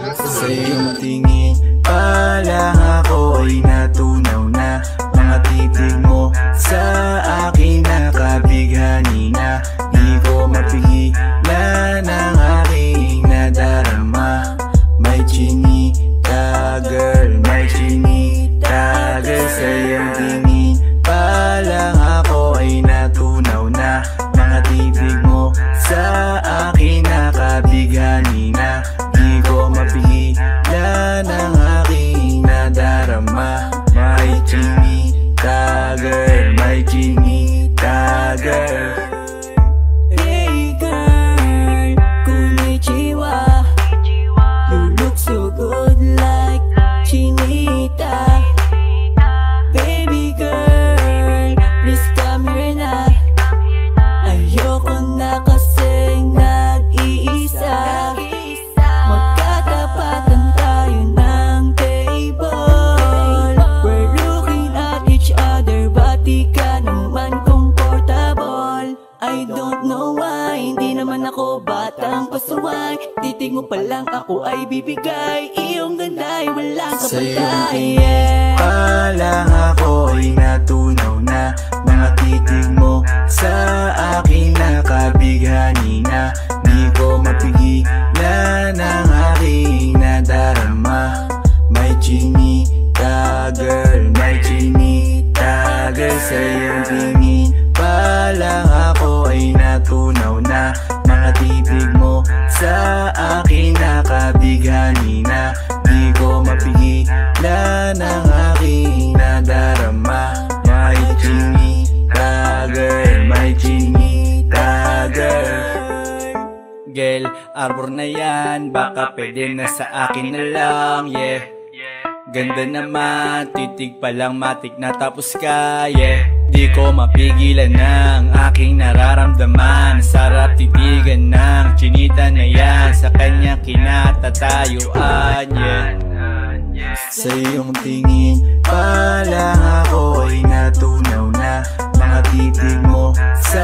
Sa iyong tingin pa lang ako ay natunaw na. Mga titig mo sa akin nakabighani na. Di ko mapigilan ang aking nadarama. May chinita girl, may chinita girl. Sa iyong tingin pa lang ako ay natunaw na. Mga titig mo sa akin nakabighani na. Di ko mapigilan ang aking nadarama. May chinita girl, may chinita girl. Hey girl, konnichiwa. You look so good like chinita. Baby girl, please come here na. Ayoko na kasing nag-iisa. Magkatapatan tayo ng table. We're looking at each other, but di ka naman comfortable. I don't know why, hindi naman ako batang pasuway. Titig mo pa lang ako ay bibigay. Iyong ganda ay walang Sa iyong kapatay. tingin pa lang ako ay natunaw na. Mga titig mo sa akin nakabighani na. Di ko mapigilan ang aking nadarama. May chinita girl, may chinita girl. Sa iyong tingin pa lang ako ay natunaw na. Mga titig mo sa akin nakabighani na. Di ko mapigilan ang aking nadarama. May chinita girl, may chinita girl. Girl, arbor na yan, baka pwede na sa akin na lang, yeah. Ganda naman, titig pa lang matik na tapos ka, yeah. Di ko mapigilan ng aking nararamdaman. Sarap titigan ng chinita na yan. Sa kanya kinatatayuan, yeah. Sa iyong tingin pa lang ako ay natunaw na. Mga titig mo sa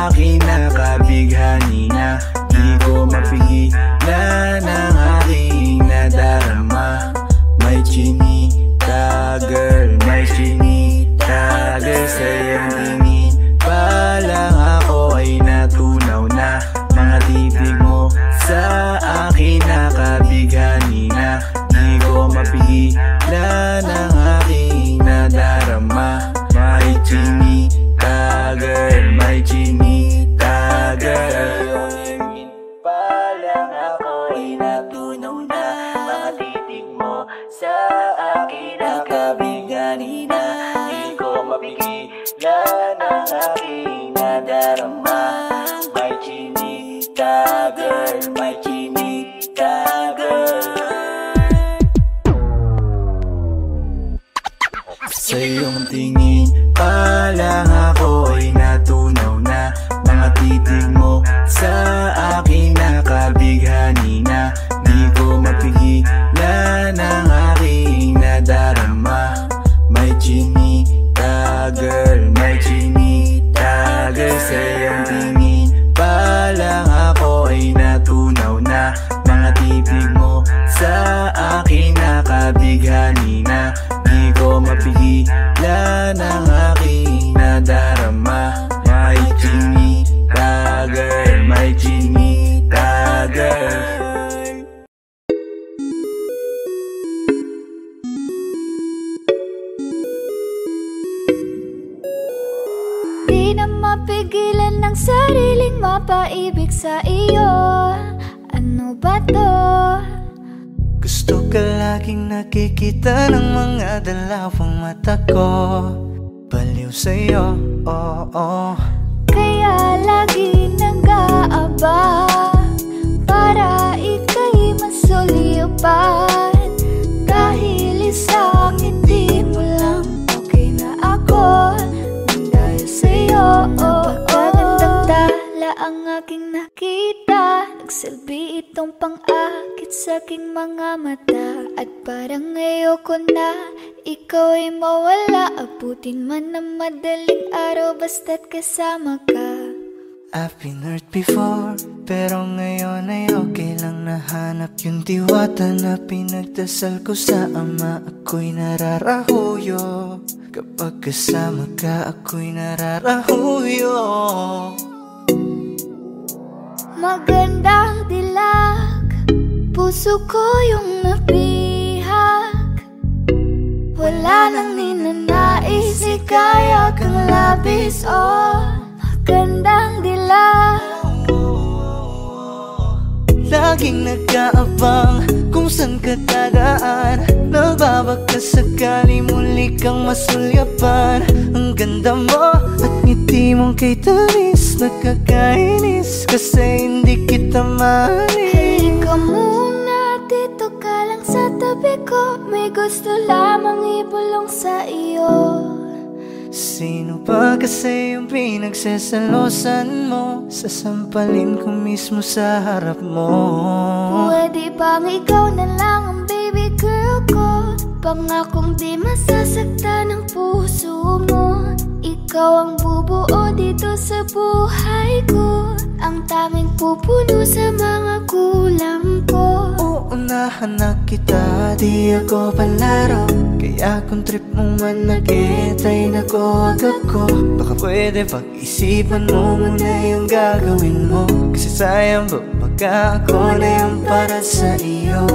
akin nakabighani na. Di ko mapigilan ang aking nadarama. May chinita girl, may chinita girl. Sa iyong tingin pa lang ako ay natunaw na. Mga titig mo sa akin nakabighani na. Di ko mapigilan ang aking nadarama. May chinita girl, may chinita girl. Pa lang ako ay natunaw na. Mga titig mo sa akin nakabighani na. Di ko mapigilan ang aking nadarama. May chinita girl, may chinita girl. Sa iyong tingin pa lang ako ay natunaw na. Mga titig mo sa akin nakabighani na. Di ko mapigilan ang aking nadarama. May chinita girl, may chinita girl. Sa iyong tingin pa lang ako ay natunaw na. Mga titig mo sa akin nakabighani na. Di ko mapigilan ang aking nadarama. May chinita girl, may chinita girl. Di na mapigilan ng sariling mapaibig sa iyo. Ano ba to? Gusto ka laging nakikita ng mga dalawang mata ko. Baliw sa'yo, oo. Kaya lagi nag-aaba para ika'y masulipan. Dahil isang hindi mo lang okay na ako. Nang dahil sa'yo, napakagandang tala ang aking nakita. Nagsilbi itong pang-akit sa aking mga mata. At parang ayoko na ikaw ay mawala. Abutin man ng madaling araw basta't kasama ka. I've been hurt before, Pero ngayon ay okay lang nahanap yung diwata na pinagdasal ko sa Ama. Ako'y nararahuyo kapag kasama ka, ako'y nararahuyo. Magandang dilag, puso ko yung napihag. Wala nang ninanais, ikaya kang labis. Oh, magandang dilag. Laging nag-aabang kung saan ka dadaan. Nagbabaka sakali muli kang masulyapan. Ang ganda mo at ngiti mong kay tamis, nakakainis kasi hindi kita mahalin. Halika muna, dito ka lang sa tabi ko. May gusto lamang ibulong sa iyo. Sino ba kasi yung pinagsasalosan mo? Sasampalin ko mismo sa harap mo. Pwede bang ikaw na lang ang baby girl ko? Pangakong di masasaktan ang puso mo. Ikaw ang bubuo dito sa buhay ko, ang tanging pupuno sa mga kulang ko. Uunahan na kita, di ako palaro. Kaya kung trip mo man nag-etay na ko agad ko. Baka pwede pag-isipan mo muna yung gagawin mo. Kasi sayang ba baka ako na yung para sa iyo.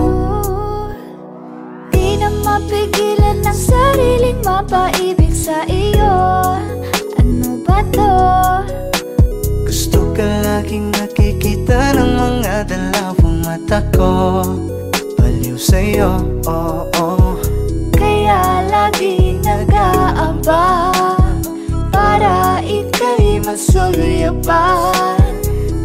Di na mapigilan ang sariling mapaibig sa iyo. Ano ba to? Gusto ka laging nakikita ng mga dalawang mata ko. Baliw sa'yo, oh, oh. Kaya lagi nag-aabang para ika'y masulyapan.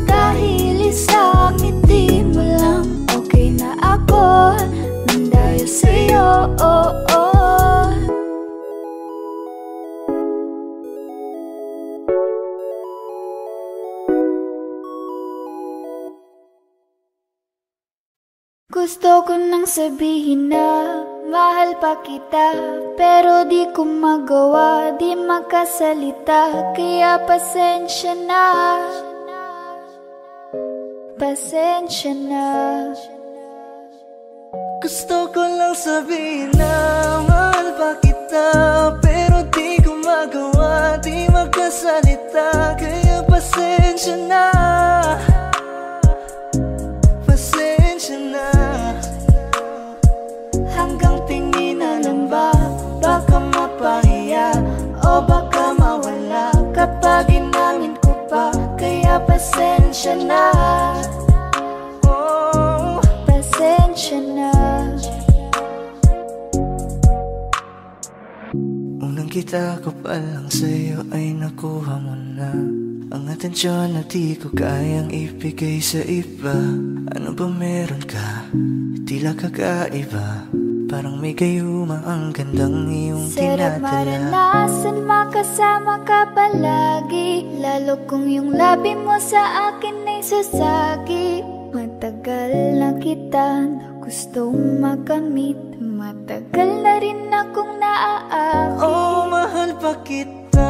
Dahil isang ngiti mo lang, okay na ako nang dahil sa'yo, oh, oh. Gusto ko nang sabihin na mahal pa kita, pero di ko magawa, di makasalita. Kaya pasensya na, pasensya na. Gusto ko lang sabihin na mahal pa kita, pero di ko magawa, di makasalita. Kaya pasensya na, pasensya na. Hanggang tingin na lang ba, baka mapahiya o baka mawala kapag inamin ko pa. Kaya pasensya na, oh, Pasensya na. unang kita ko pa lang sa'yo ay nakuha mo na ang atensyon na di ko kayang ibigay sa iba. Ano ba meron ka? Tila kakaiba, parang may gayuma ang gandang iyong Sarap tinatala. maranasan, makasama ka palagi, lalo kung yung labi mo sa akin ay sasagi. Matagal na kita na gustong makamit, matagal na rin akong naaakit. Oh, mahal pa kita,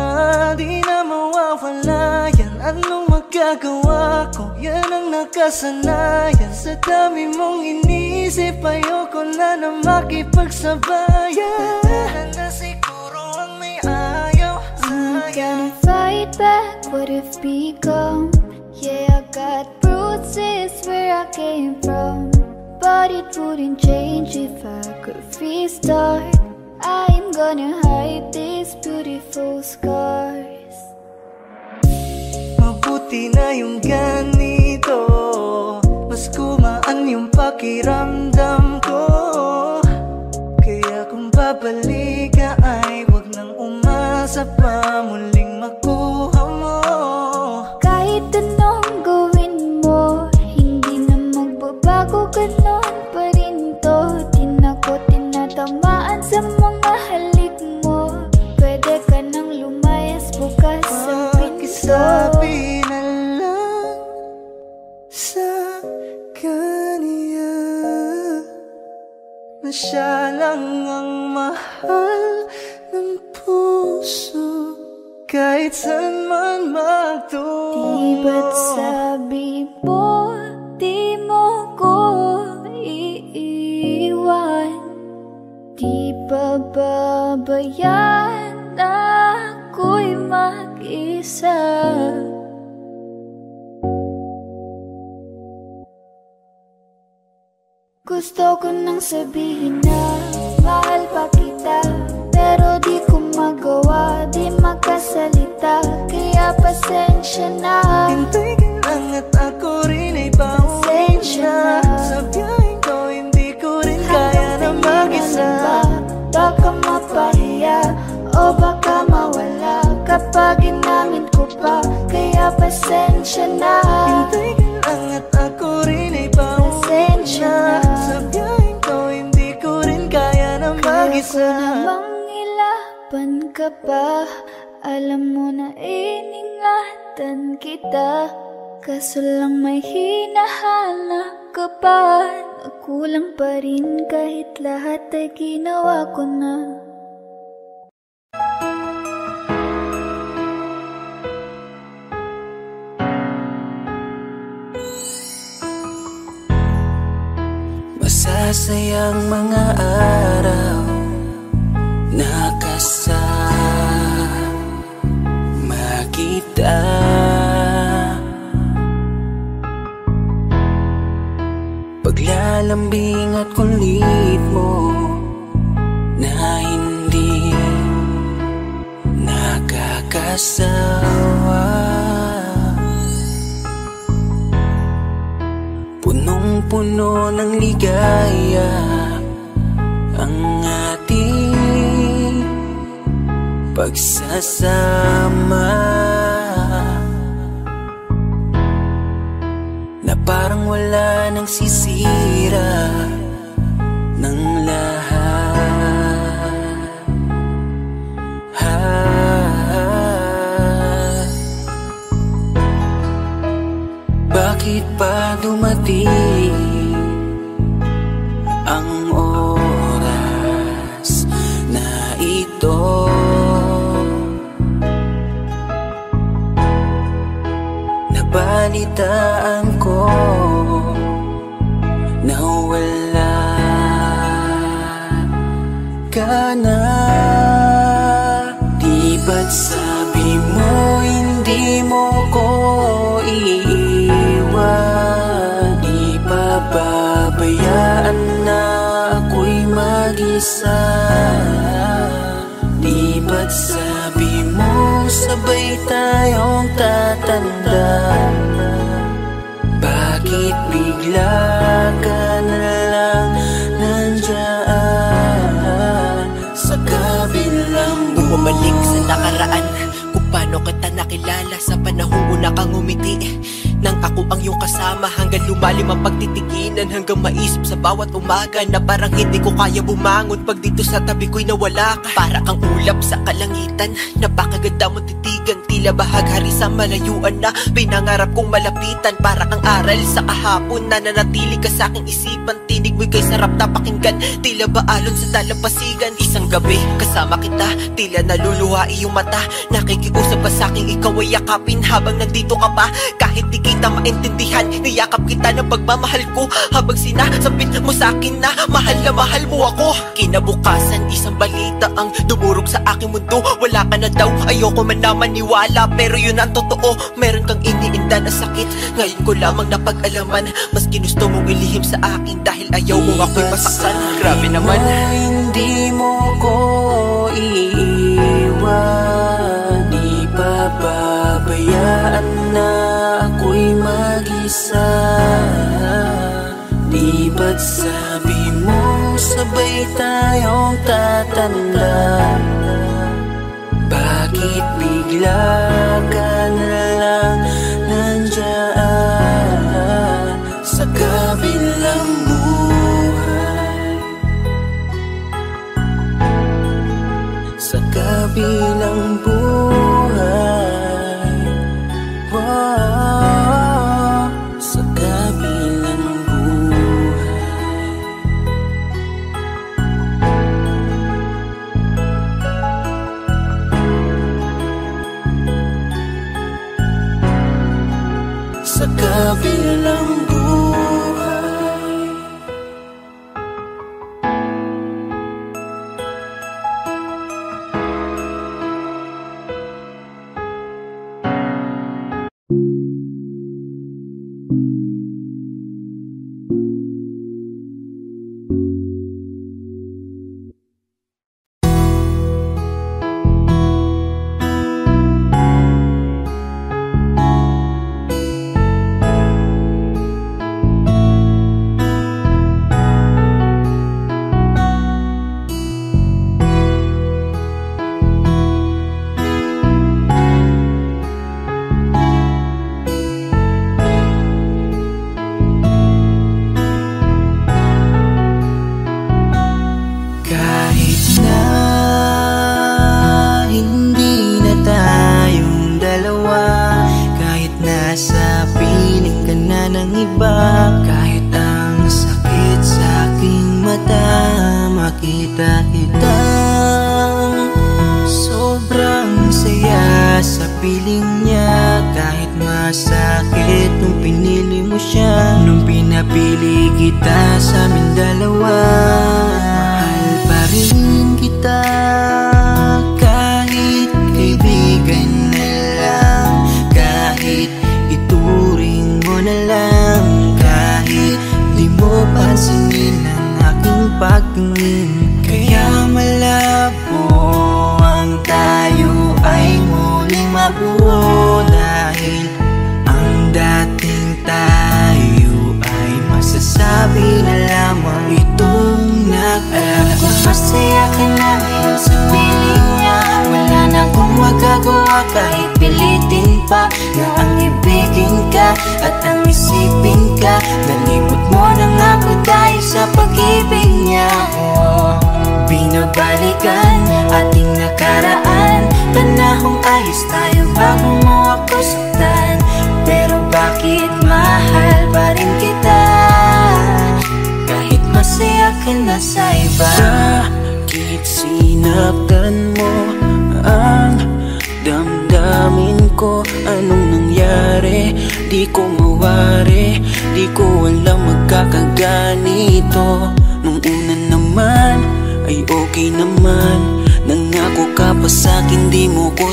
di na mawawala yan. Anong magagawa ko? Yan ang nakasanayan. Sa dami mong inisip, ayoko na na makipagsabayan. Na siguro ang may ayaw I'm sa'yo. gonna fight back what if become. Yeah, I got bruises where I came from, but it wouldn't change if I could restart. I'm gonna hide these beautiful scars. Mabuti na yung ganito, mas gumaan yung pakiramdam ko. Kaya kung babalik ka ay wag nang umasa pa muling makuha mo. Kahit anong gawin mo, hindi na magbabago, ganon pa rin to. Di na ko tinatamaan sa mga halik mo. Pwede ka nang lumayas, bukas ang pinto. Pakisabi na lang sa kanya na siya lang ang mahal ng puso, kahit saan man magtungo. Di ba't sabi mo pabayaan na ako'y mag-isa. Gusto ko nang sabihin na mahal pa kita, pero di ko magawa, di magkasalita. Kaya pasensya na. Hintay ka lang at ako rin ay pauwi na. Sa biyaheng ko hindi ko rin kaya na mag-isa. Baka mapahiya o baka mawala kapag inamin ko pa. Kaya pasensya na. Hintay ka lang at ako rin ay pauwi na. Sa biyaheng ko hindi ko rin kaya na mag-isa. Kaya ko namang ilaban ka pa. Alam mo na iningatan kita, kaso lang may hinahanap ka pa. Nagkulang pa rin kahit lahat ay ginawa ko na. Masasayang mga araw na kasama kita. Paglalambing at kulit mo na hindi nakakasawa. Punong-puno ng ligaya ang ating pagsasama, na parang wala nang sisira ng lahat. Bakit pa dumating ang oras na ito? Nabalitaan ko na wala ka na. Di ba't sabi mo hindi mo ko iiwan? Di pa babayaan na ako'y mag-isa? Di ba't sabi mo sabay tayong tatanda? Bakit bigla ka na lang nandyan sa kabilang buhay? Bumalik sa nakaraan, kung paano kita nakilala sa panahong una kang umiti. Nang ako ang iyong kasama, hanggang lumalim ang pagtitiginan, hanggang maisip sa bawat umaga na parang hindi ko kaya bumangon pag dito sa tabi ko'y nawala ka. Para kang ulap sa kalangitan, napakaganda mong titigan, tila bahaghari sa malayuan na pinangarap kong malapitan. Para kang aral sa kahapon na nanatili ka sa aking isipan, tinig mo'y kay sarap na pakinggan, tila ba alon sa dalampasigan. Isang gabi kasama kita, tila naluluha iyong mata, nakikiusap ka sa aking ikaw ay yakapin habang nandito ka pa. Kahit di kita maintindihan, niyakap kita ng pagmamahal ko, habang sinasabit mo sa akin na mahal mo ako. Kinabukasan, isang balita ang dumurog sa aking mundo. Wala ka na daw, ayoko man na maniwala, pero yun ang totoo. Meron kang iniinda na sakit, ngayon ko lamang napag-alaman. Mas ginusto mong ilihim sa akin dahil ayaw mong ako'y masaktan. Grabe naman. Hindi mo ko iiwan, di pa babayaan na ako'y mag-isa. Di ba't sabi mo sabay tayong tatanda? Bakit bigla ka na lang nandyan sa kabilang buhay? Sa kabilang buhay, wow, sa kabilang buhay. Sa kabilang buhay.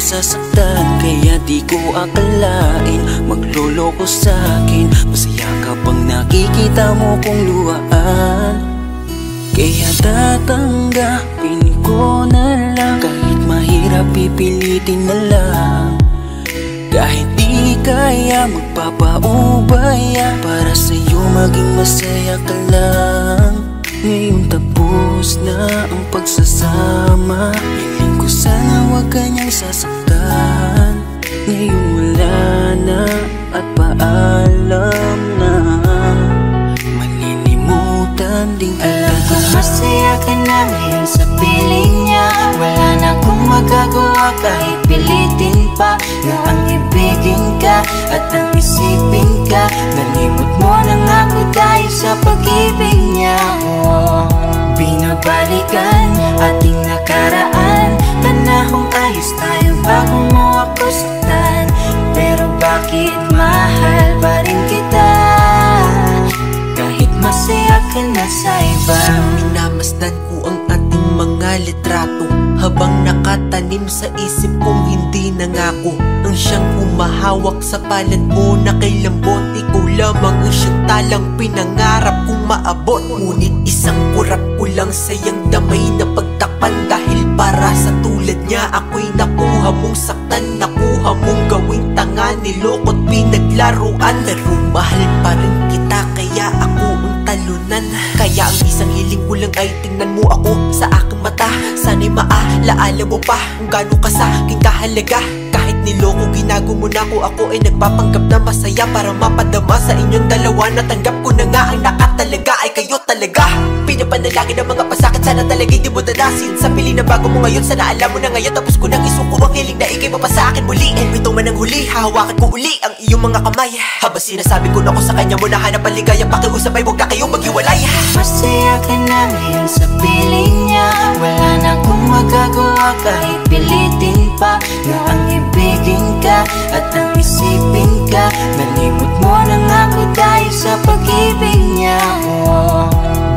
Sasaktan, kaya di ko akalain magloloko sa'kin. Masaya ka bang nakikita mo kong luhaan? Kaya tatanggapin ko na lang, kahit mahirap pipilitin na lang. Kahit di kaya magpapaubaya, para sa'yo maging masaya ka lang. Ngayon tapos na ang pagsasama, hiling ko sana huwag kanyang sasaktan. Ngayon wala na at paalam na, malilimutan ding alam ko masaya ka na ngayon sa piling niya. Wala na akong magagawa kahit pilitin pa, na ang ibigin ka at ang isipin ka. Nalimot mo na nga ako dahil sa pag-ibig niya. Binabalikan ating nakaraan, panahong ayos tayo bago mo ako saktan. Pero bakit mahal pa rin kita, kahit masaya ka na sa iba. Minamasdan ko ang ating mga litrato, habang nakatanim sa isip kong hindi nangako. Ang siyang humahawak sa palad mo na kay lambot, ikaw lamang ang siyang talang pinangarap kong maabot. Ngunit isang kurap ko lang sayang damay na pagtakpan, dahil para sa tulad niya ako'y nakuha mong saktan. Nakuha mong gawing tanga, nilokot pinaglaruan. Pero mahal pa rin kita, kaya ako ang talunan. Kaya ang isang hiling ko lang ay tingnan mo ako sa aking mata. Sana'y maalaala mo pa kung gaano ka sa aking kahalaga. Kahit niloko ginago mo na ako ay nagpapanggap na masaya para mapadama sa inyong dalawa. Natanggap ko na nga ang nakatalaga ay kayo talaga. Pinapanalangin ang mga pasakit, sana talaga'y di mo dadasin. Sa pili na bago mo ngayon, sana alam mo na ngayon. Tapos ko nang isuko ang hiling na ikay pa sa akin muli. Kung ito man ang huli, hahawakan ko uli ang iyong mga kamay. Habang sinasabi ko na ko sa kanya mo na hanap ang ligaya, pakiusap ay huwag na kayong maghiwalay. Masaya ka na ngayon sa piling niya. Wala na akong magagawa kahit pilitin pa, na ang ibigin ka at ang isipin ka. Nalimot mo na nga ako dahil sa pag-ibig niya.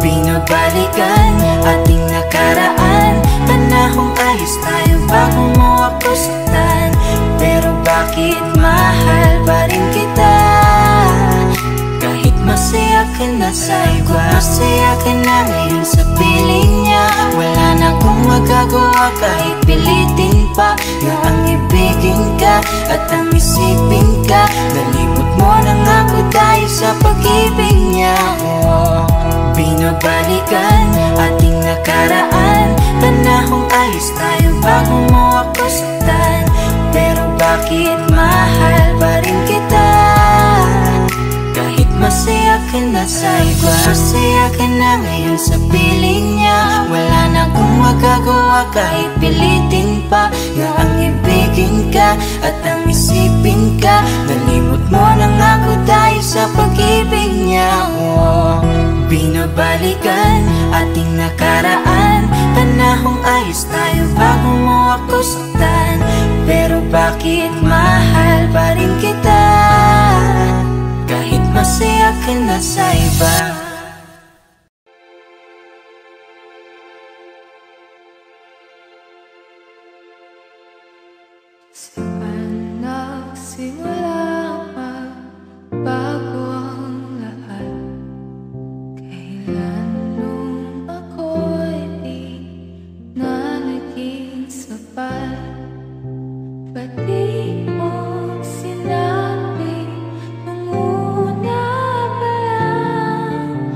Binabalikan ating nakaraan, panahong ayos tayo bago mo ako saktan. Pero bakit mahal pa rin kita, nasa iba. Masaya ka na ngayon sa piling niya, wala na akong magagawa kahit pilitin pa. Na ang ibigin ka at ang isipin ka, nalimot mo na nga ako dahil sa pag-ibig niya. Binabalikan ating nakaraan, panahong ayos tayo bago mo ako saktan. Pero bakit mahal pa rin kita? Kahit masaya ka na sa iba. Masaya ka na ngayon sa piling niya, wala na akong magagawa kahit pilitin pa. Na ang ibigin ka at ang isipin ka, nalimot mo na nga ako dahil sa pag-ibig niya. Binabalikan ating nakaraan, panahong ayos tayo bago mo ako saktan. Pero bakit mahal pa rin kita? Kahit masaya ka na sa iba. Saan nagsimula magbago ang lahat? Kailan nung ako'y di na naging sapat? Ba't di mo sinabi nung una pa lang?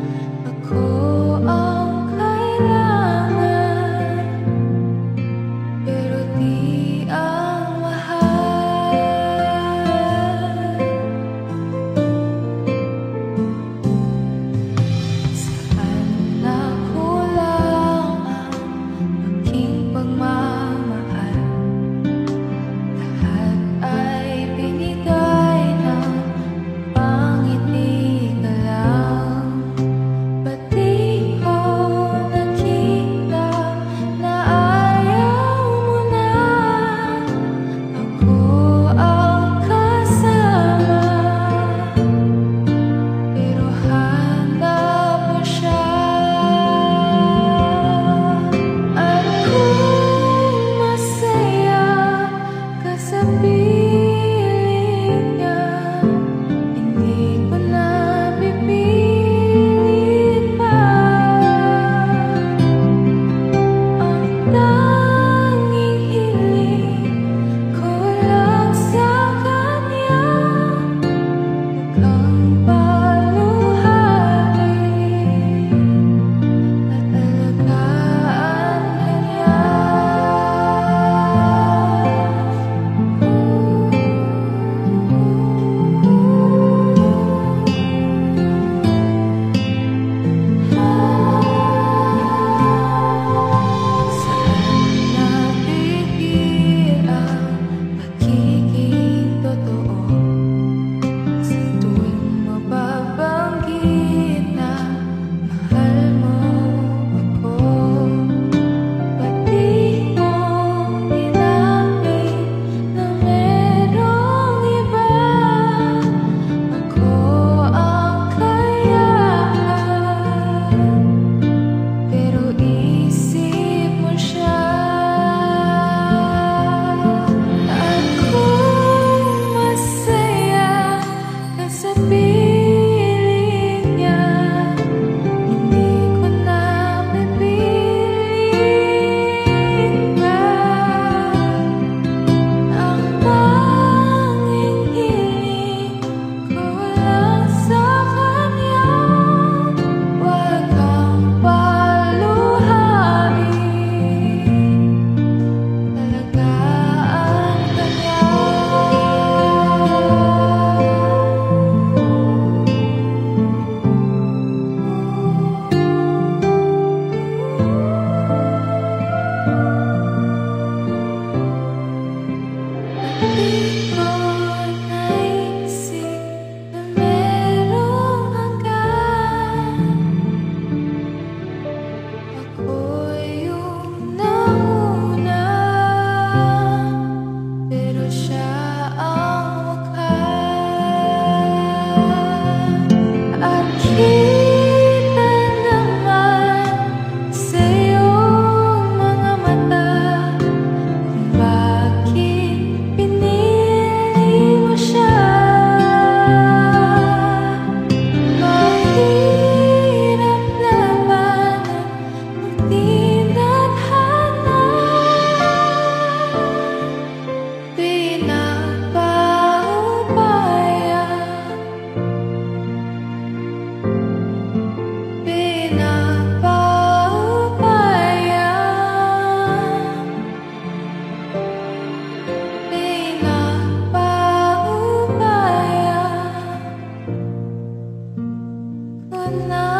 na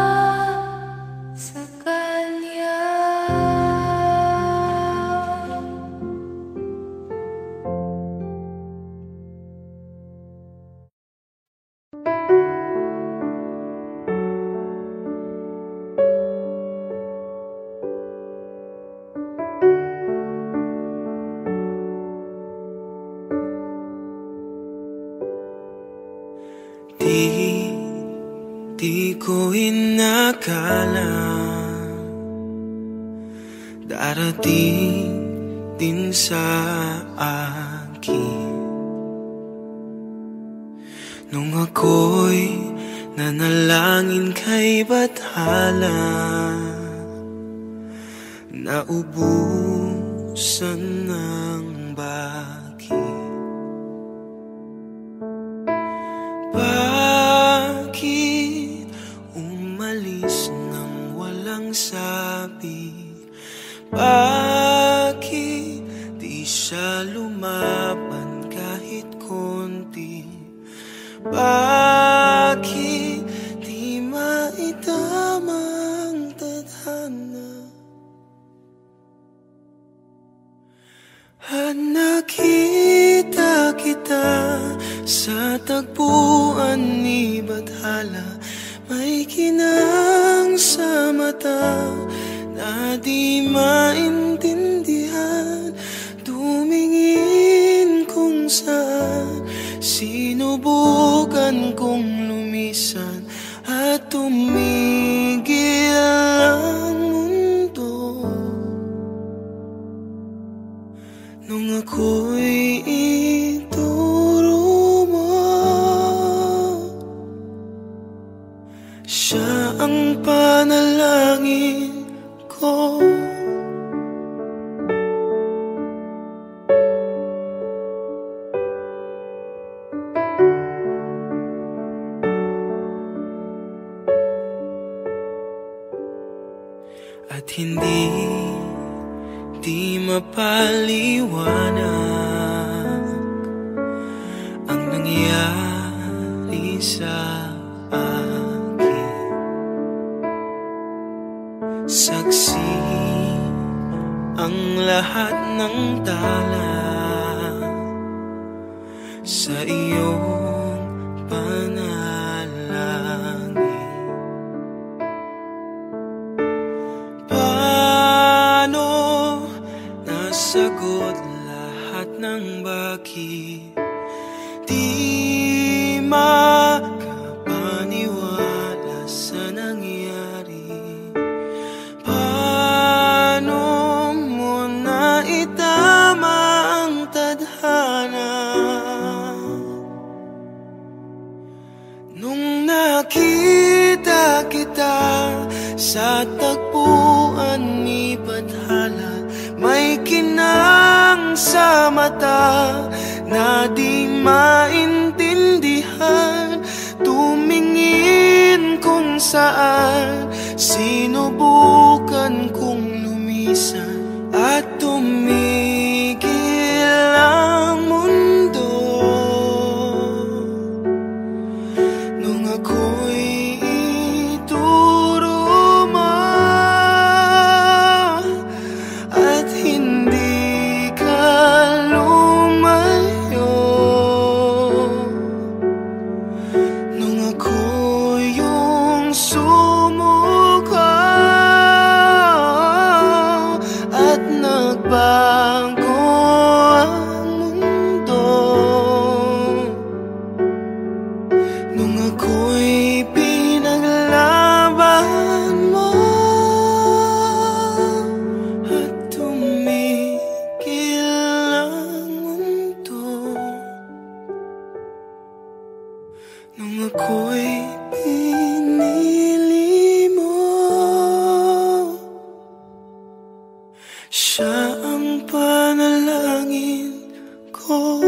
sa kanya. Di ko inakala darating din sa akin nung ako'y nanalangin kay Bathala, naubusan ng bakit. Bakit umalis nang walang sabi? Bakit di siya lumaban kahit konti? Bakit di maitamang tadhana? At nakita kita sa tagpuan ni Bathala, may kinang sa mata na di maintindihan. Tumingin kung saan, sinubukan kong lumisan at tumigil ang mundo. Nung ako'y ituro mo, siya ang panalangin ko. At hindi mapaliwanag ang nangyari sa akin. Saksi ang lahat ng tala sa iyong panalangin. Paano nasagot lahat ng bakit? Di makapaniwala sa nangyari. Paano mo naitama ang tadhana? Nung nakita kita sa tagpuan ni Bathala, may kinang sa mata na di maintindihan. Tumingin kung saan, sinubukan kong lumisan at tumigil ang mundo. Nung ako'y ituro mo at hindi ka lumayo, nung ako yung sumuko at nagbago ang mundo, nung ako'y pinaglaban mo at tumigil ang mundo, nung ako'y pinili mo, siya ang panalangin ko.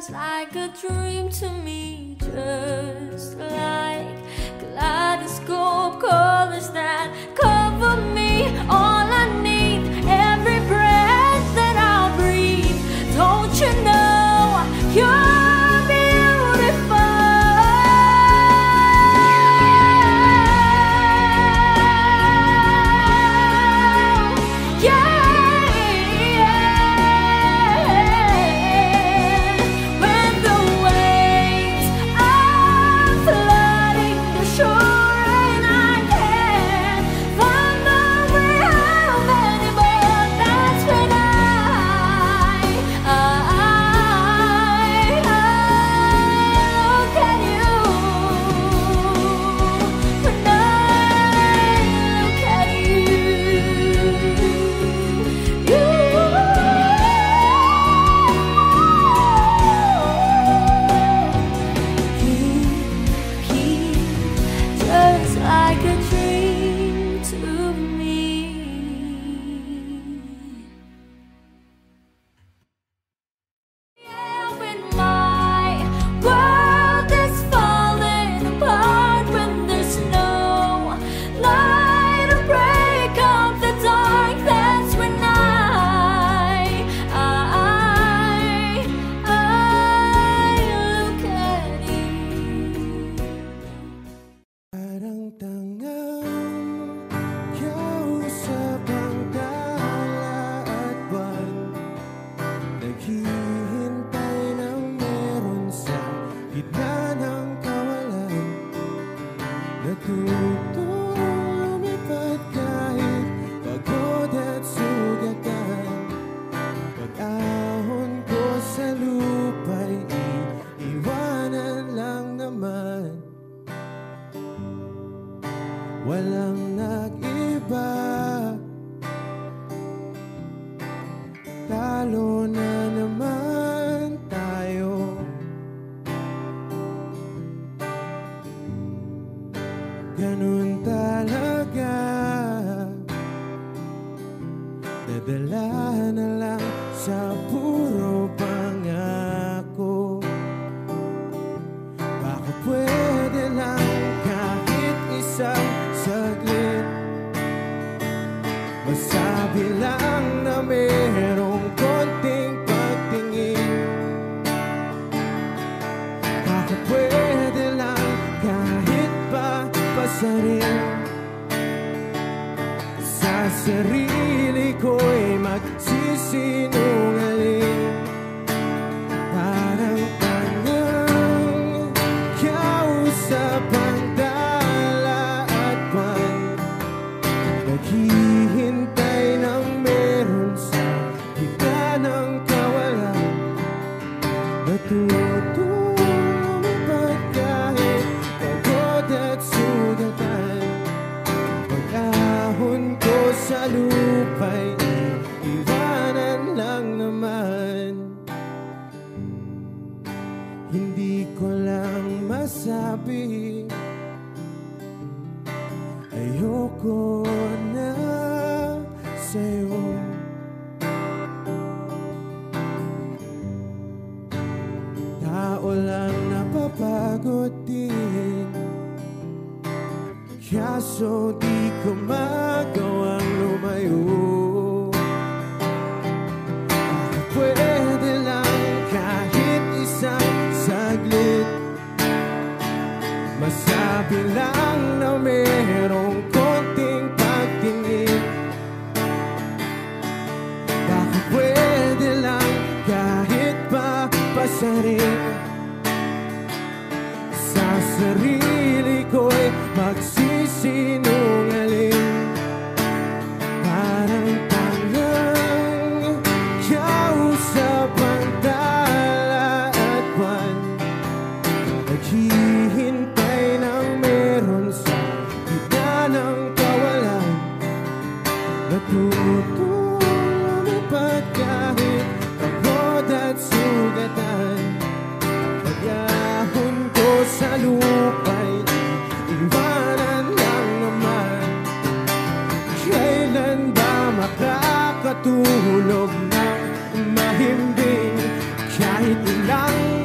turns like a dream to me, just like kaleidoscope colors that cover me. All I need, every breath that I'll breathe. Don't you know you're beautiful? Yeah. Walang nag-iba, talo na naman tayo. Ganun talaga, nadala na lang sa puro pangako. Baka pwede lang kahit isang saglit, masabi lang na merong konting pagtingin. Baka pwede lang kahit pa pasarin. Sa sarili ko'y magsisinungaling. Parang tangang kausap ang naghihintay ng meron sa gitna ng kawalan. Natutulumipad kahit pagod at sugatan. Pag-ahon ko sa lupa'y iwanan lang naman. Hindi ko lang masabi, ayoko na sa'yo. Tao lang napapagod din, kaso di ko magawang lumayo. Pwede lang kahit isang saglit, masabi lang na merong konting pagtingin. Baka pwede lang kahit pa pasarin. Sa sarili ko'y magsisinungaling. Parang tangang kausap ang tala at buwan. Naghihintay ng meron sa gitna ng kawalan. Natutulumipad kahit pagod at sugatan. Pag-ahon ko sa lupa'y iwanan lang naman. Kailan ba makakatulog ng mahimbing kahit ilang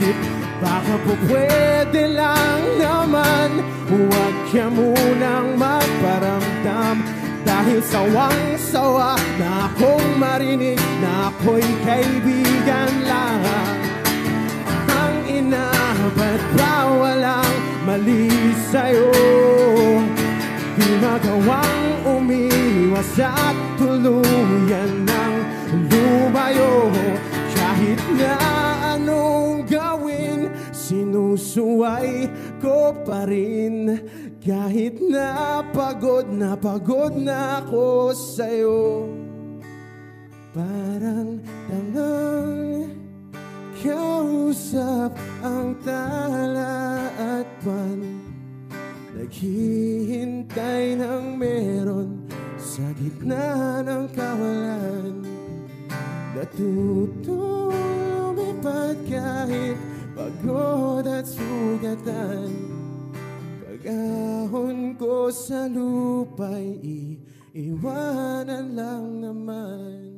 isip, baka po pwede lang naman huwag ka munang magparamdam. Dahil sawang-sawa na akong marinig na ako'y kaibigan lang. Ang ina, ba't ba walang mali sa'yo? Di magawang umiwas at tuluyan ng lumayo. Kahit na anong gawin, sinusuway ko pa rin. Kahit na pagod na ako sa'yo. Parang tangang kausap ang tala at pan, naghihintay ng meron sa gitna ng kawalan. Natutong lumipad kahit pagod at sugatan. Pag-ahon ko sa lupa'y iiwanan lang naman.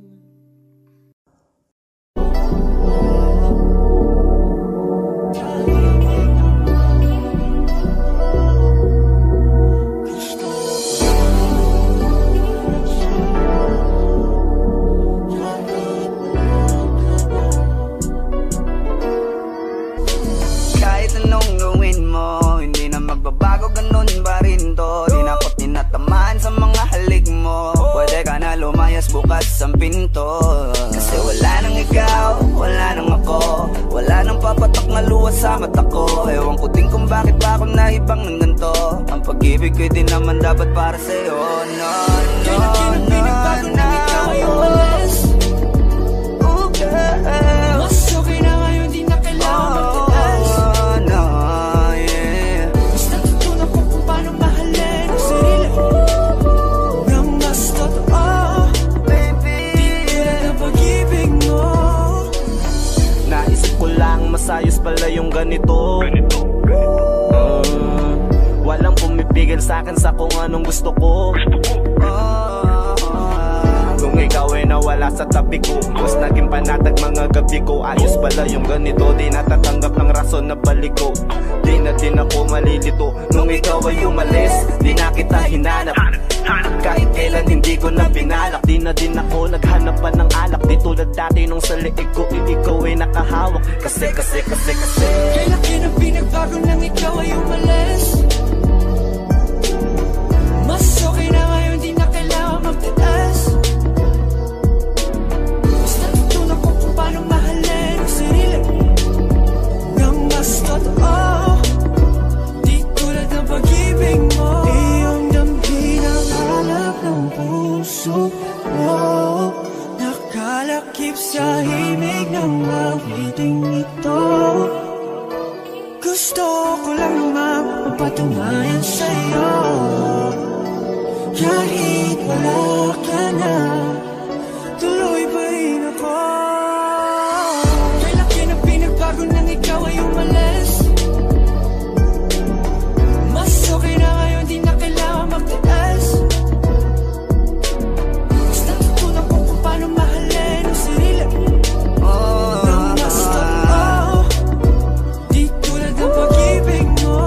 Magbabago ganun ba rin to? Di na ko tinatamaan sa mga halik mo. Pwede ka na lumayas bukas ang pinto. Kasi wala nang ikaw, wala nang ako, wala nang papatok na luwas sa mata ko. Ewan ko din kung bakit ba ako naibang ng ganito. Ang pag-ibig ko'y di naman dapat para sa'yo. No, no, no, na ikaw ay umalis. Oh girl, mas okay na ngayon, di na kailangan magtitas. Masayos pala yung ganito. Walang pumipigil sa'kin sa kung anong gusto ko. Nung ikaw ay nawala sa tabi ko, mas naging panatag mga gabi ko. Ayos pala yung ganito, di natatanggap ng rason na balik ko. Di na din ako malilito. Nung ikaw ay umalis, di na kita hinanap. Kahit kailan hindi ko na binalak. Di na din ako naghanap pa ng alak. Di tulad dati nung sa liig ko, ikaw ay nakahawak. Kasi kailan kinang pinagbago nang ikaw ay umalis. Mas okay na ngayon, di na kailangan magtitas. Mas natutunan ko kung paano mahalin ang sarili nang mas totoo. Di tulad ng pag-ibig mo. Iyong damhin ang hanap ng puso mo. Nakalakip sa himig ng awiting ito. Gusto ko lang naman mapatunayan sa'yo. Kahit wala ka na, tuloy pa rin ako. Kailan kinang pinagbago nang ikaw ay umalis. Mas okay na ngayon, di na kailangan magtitas. Mas natutunan ko kung paano mahalin ang sarili nang mas totoo. Di tulad ng pag-ibig mo.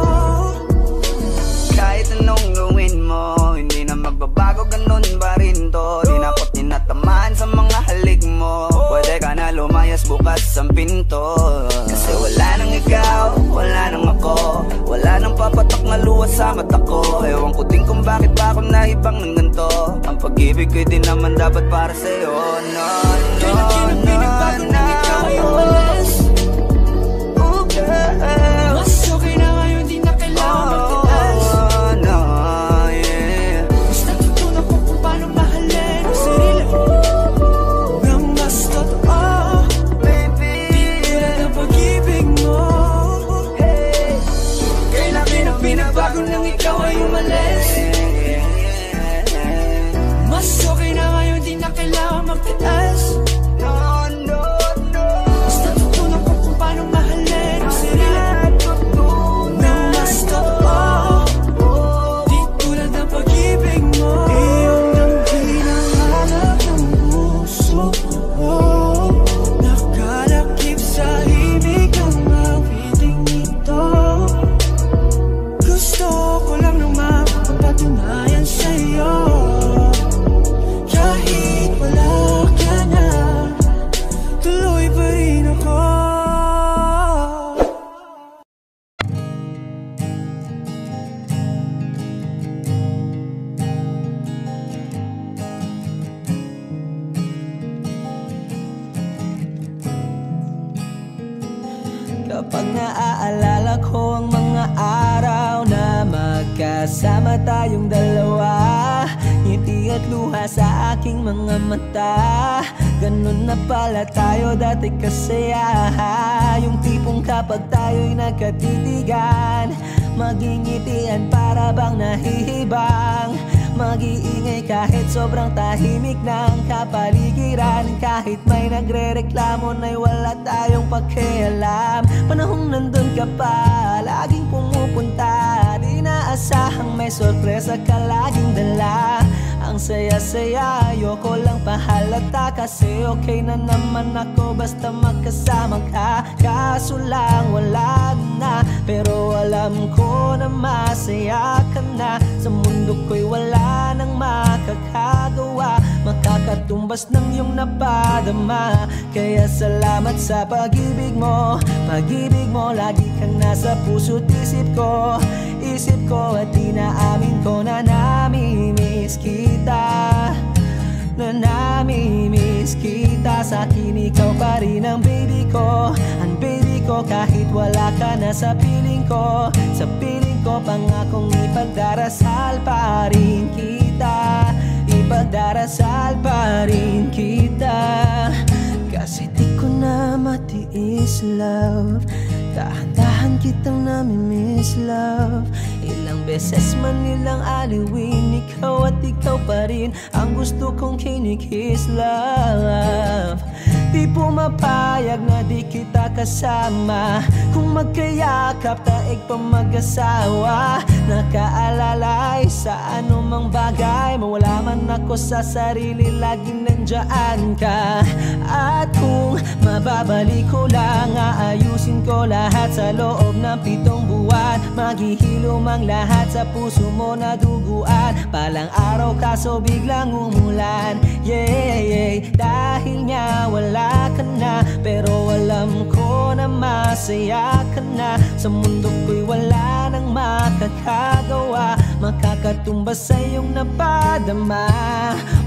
Kahit anong gawin mo, hindi na magbabago, ganun ba rin to? Di na ko tinatamaan sa mga halik mo. Pwede ka na lumayas bukas ang pinto. Kasi wala nang ikaw, wala nang ako, wala nang papatok na luwas sa mata ko. Ewan ko din kung bakit ba ako naibang ng ganito. Ang pag-ibig ko'y di naman dapat para sa'yo. No, no, no, na ikaw ay umalis. Oh girl, mas okay na ngayon, di na kailangan magtitas. no, yeah. Mas natutunan ko kung paano mahalin ang sarili nang mas totoo. Di tulad ng pag-ibig mo. Kailan kinang pinagbago nang ikaw ay umalis. Mas okay na ngayon, di na kailangan magtitas. No, no, no. Mas natutunan Kapag naaalala ko ang mga araw na magkasama tayong dalawa, ngiti at luha sa aking mga mata. Ganun na pala tayo dati kasaya. Yung tipong kapag tayo'y nagkatitigan, magingitian para bang nahihibang. Mag-iingay kahit sobrang tahimik ng kapaligiran. Kahit may nagre-reklamo na'y wala tayong pakialam. Panahong nandun ka pa, laging pumupunta. Di naasahang may sorpresa ka laging dala. Ang saya-saya, ayoko lang pahalata. Kasi okay na naman ako basta magkasama ka. Kaso lang wala na, pero alam ko na masaya ka na. Sa mundo ko'y wala nang makakagawa, makakatumbas ng iyong napadama. Kaya salamat sa pag-ibig mo. Pag-ibig mo, lagi kang nasa puso't isip ko. Isip ko at inaamin ko na namimiss kita. Na namimiss kita. Sa'kin ikaw pa rin ang baby ko. Ang baby ko kahit wala ka na sa piling ko. Sa piling ko pangakong ipagdarasal pa rin kita. Ipagdarasal pa rin kita. Kasi di ko na matiis love. Dahan-dahan kitang namimiss love. Ilang beses man nilang aliwin, ikaw at ikaw pa rin ang gusto kong kinikiss love. Di pumapayag na di kita kasama. Kung magkayakap taig pa mag-asawa. Nakaalalay sa anumang bagay. Mawala man ako sa sarili, laging nandyan ka. At kung mababalik ko lang, aayusin ko lahat sa loob ng 7 buwan. Maghihilom ang lahat sa puso mo na duguan. Palang araw kaso biglang umulan. Yeah, yeah. Dahil nga wala ka na, pero alam ko na masaya ka na. Sa mundo ko'y wala nang makakagawa, makakatumbas sa iyong napadama.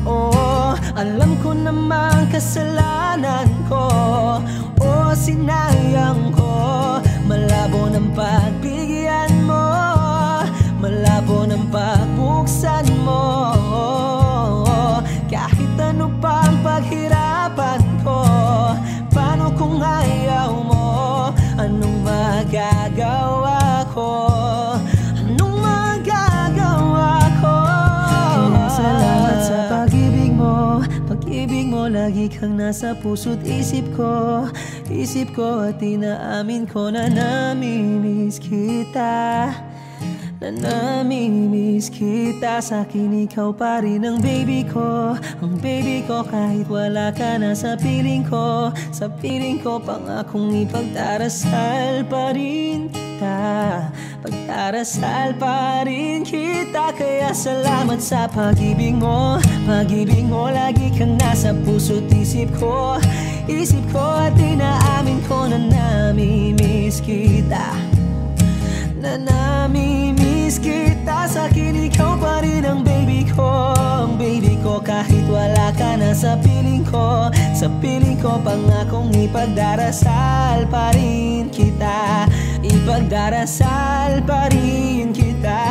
Oh, alam ko namang kasalanan ko. Oh, sinayang ko. Malabo ng pagbigyan mo, malabo ng pagbuksan mo. Kahit ano pang paghirapan ko, paano kung ayaw mo? Anong magagawa ko? Anong magagawa ko? Kaya salamat sa pag-ibig mo. Pag-ibig mo, lagi kang nasa puso't isip ko. Isip ko at inaamin ko na namimiss kita. Na namimiss kita. Sa'kin ikaw pa rin ang baby ko. Ang baby ko kahit wala ka na sa piling ko. Sa piling ko pangakong ipagdarasal pa rin kita. Pagdarasal pa rin kita. Kaya salamat sa pag-ibig mo. Pag-ibig mo, lagi kang nasa puso't isip ko. Isip ko at inaamin ko na namimiss kita. Na namimiss kita. Sa'kin ikaw pa rin ang baby ko. Ang baby ko kahit wala ka na sa piling ko. Sa piling ko pangakong ipagdarasal pa rin kita. Ipagdarasal pa rin kita.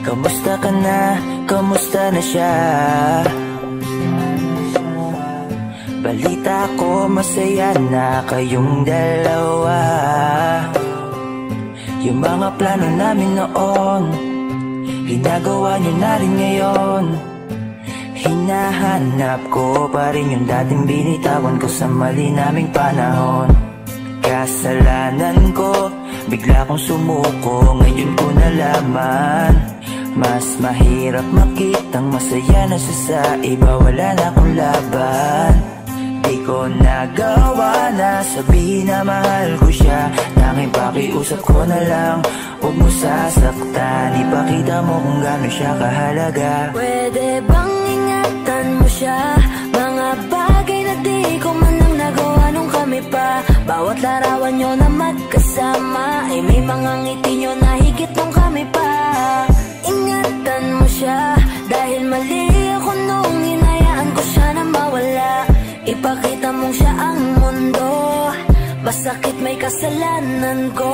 Kamusta ka na? Kamusta na siya? Balita ko masaya na kayong dalawa. Yung mga plano namin noon, ginagawa niyo na rin ngayon. Hinahanap ko pa rin yung dating binitawan ko sa mali naming panahon. Kasalanan ko, bigla kong sumuko, ngayon ko nalaman. Mas mahirap makitang masaya na siya sa iba, wala na akong laban. Di ko nagawa na sabihin na mahal ko siya. Tanging pakiusap ko na lang, huwag mo sasaktan. Ipakita mo kung gano'n siya kahalaga. Pwede bang ingatan mo siya? Mga bagay na di ko man lang nagawa nung kami pa. Bawat larawan nyo na magkasama ay may mga ngiti nyo na higit nung kami pa. Ingatan mo siya dahil mali ako nung hinayaan ko siya na mawala. Ipakita mong siya ang mundo, masakit may kasalanan ko.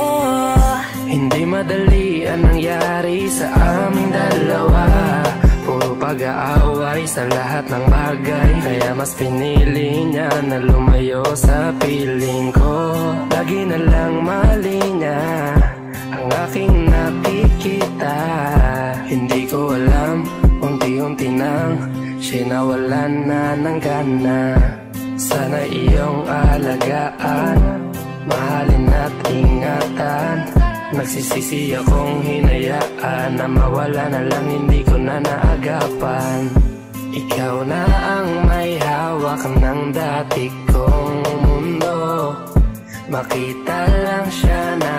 Hindi madali ang nangyari sa aming dalawa. Puro pag-aaway sa lahat ng bagay, kaya mas pinili niya na lumayo sa piling ko. Lagi na lang mali niya ang aking nakikita. Hindi ko alam, unti-unti nang siya nawalan na ng gana. Sana iyong alagaan, mahalin at ingatan. Nagsisisi akong hinayaan na mawala na lang, hindi ko na naagapan. Ikaw na ang may hawak ng dati kong mundo. Makita lang siya na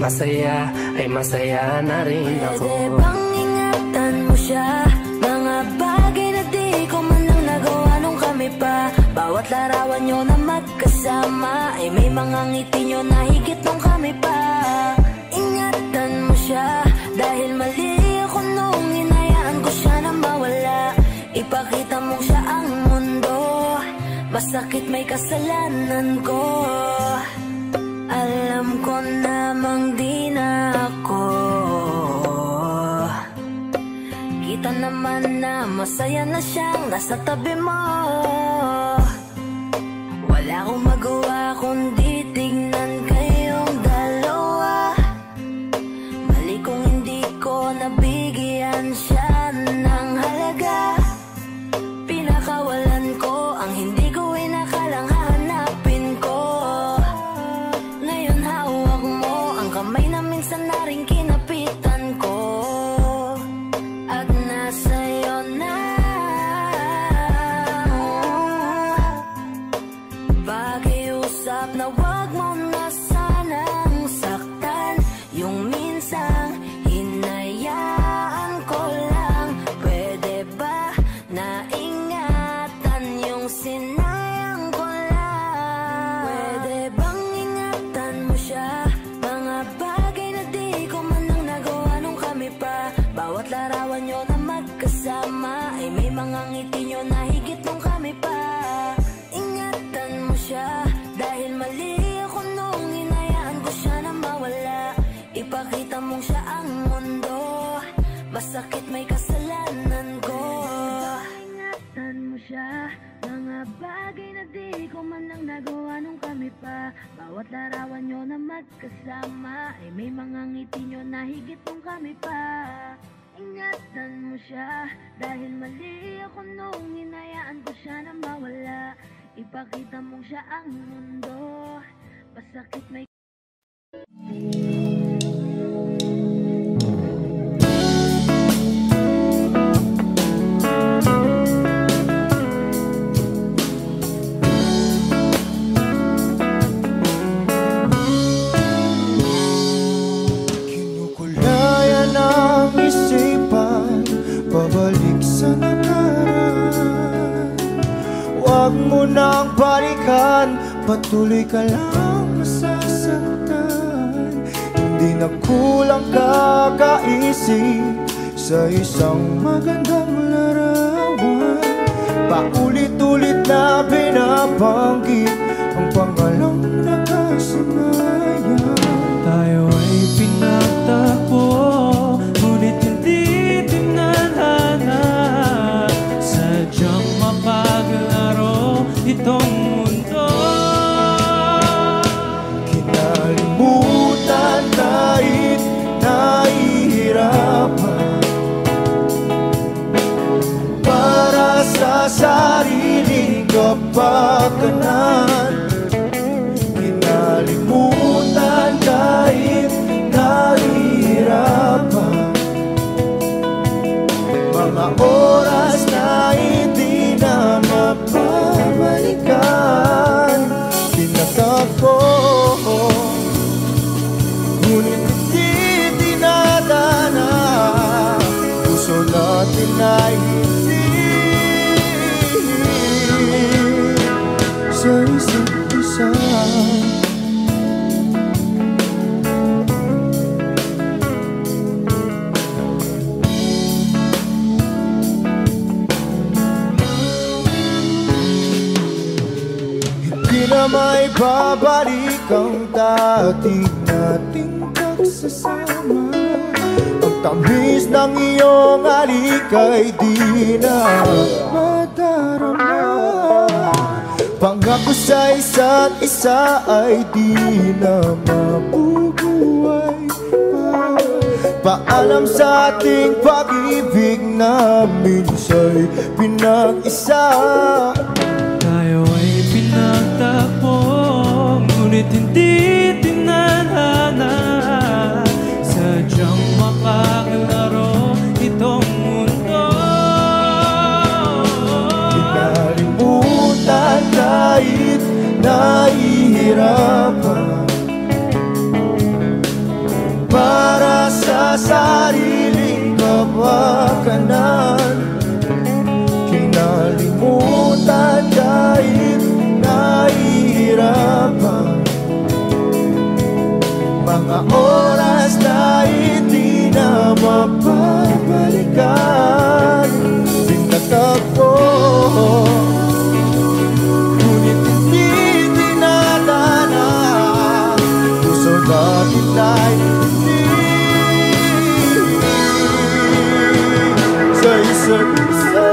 masaya, ay masaya na rin ako. Pwede bang ingatan mo siya? Mga bagay na di ko man lang nagawa nung kami pa. Bawat larawan nyo na magkasama ay may mga ngiti nyo na higit nung kami pa. Ingatan mo siya dahil mali ako nung hinayaan ko siya na mawala. Ipakita mo siya ang mundo, masakit may kasalanan ko. Alam ko namang di na ako. Kita naman na masaya na siyang nasa tabi mo. Wala akong magawa kundi tignan kayong dalawa. Mali kung hindi ko nabigyan siya ng halaga. Pinakawalan ko ang hindi ko inakalang hahanapin ko. Ngayon hawak mo ang kamay na minsan na rin kinapitan ko. At nasa'yo na. Pakiusap na wag mo na sanang saktan. Yung minsang hinayaan ko lang. Pwede ba na ingatan yung sinayang ko lang? Pwede bang ingatan mo siya? Mga bagay na di ko man lang nagawa nung kami pa. Bawat larawan nyo na magkasama ay may mga ngiti nyo na higit nung kami pa. Ingatan mo siya dahil mali ako nung hinayaan ko siya na mawala. Ipakita mong siya ang mundo, masakit may kasalanan ko. Ingatan mo siya, mga bagay na di ko man lang nagawa nung kami pa. Bawat larawan nyo na magkasama ay may mga ngiti nyo na higit nung kami pa. Ingatan mo siya dahil mali ako nung hinayaan ko siya na mawala. Ipakita mong siya ang mundo, masakit may Kinukulayan ang isipan, pabalik sa nakaraan. Huwag mo nang balikan, patuloy ka lang masasaktan. Hindi na kulang kakaisip sa isang magandang larawan. Paulit-ulit na binabanggit ang pangalang nakasanayan. Tayo ay pinagtagpo, ngunit hindi tinadhana. Sadyang mapaglaro itong mundo. Kinalimutan kahit nahihirapan, para sa sariling kapakanan. Kinalimutan kahit nahihirapan, mga oras na hindi na mapabalikan. Pinatagpo, ngunit hindi dinadana. Puso natin ay hindi may babalik ang dati nating pagsasama. Ang tamis ng iyong halik ay di na madarama. Pangako sa isa't isa ay di na mabubuhay pa. Paalam sa ating pag-ibig na minsa'y pinag-isa. Tayo ay pinagtakbo, ngunit hindi tinadhana. Sadyang makakalaro itong mundo. Kinalimutan kahit nahihirapan, para sa sariling kapakanan. Kinalimutan kahit nahihirapan, mga oras na hindi na mapabalikan. Pinagtagpo, ngunit hindi dinadana. Puso natin ay hindi sa isa't isa.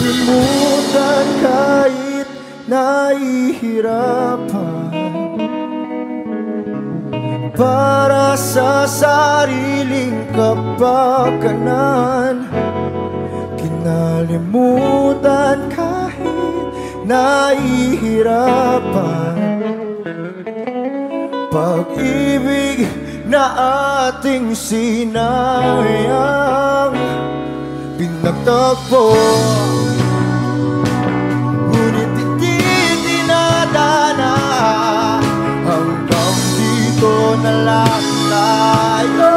Kinalimutan kahit nahihirapan, para sa sariling kapakanan. Kinalimutan kahit nahihirapan, pag-ibig na ating sinayang. Pinagtagpo, ngunit hindi dinadana. Hanggang dito na lang tayo.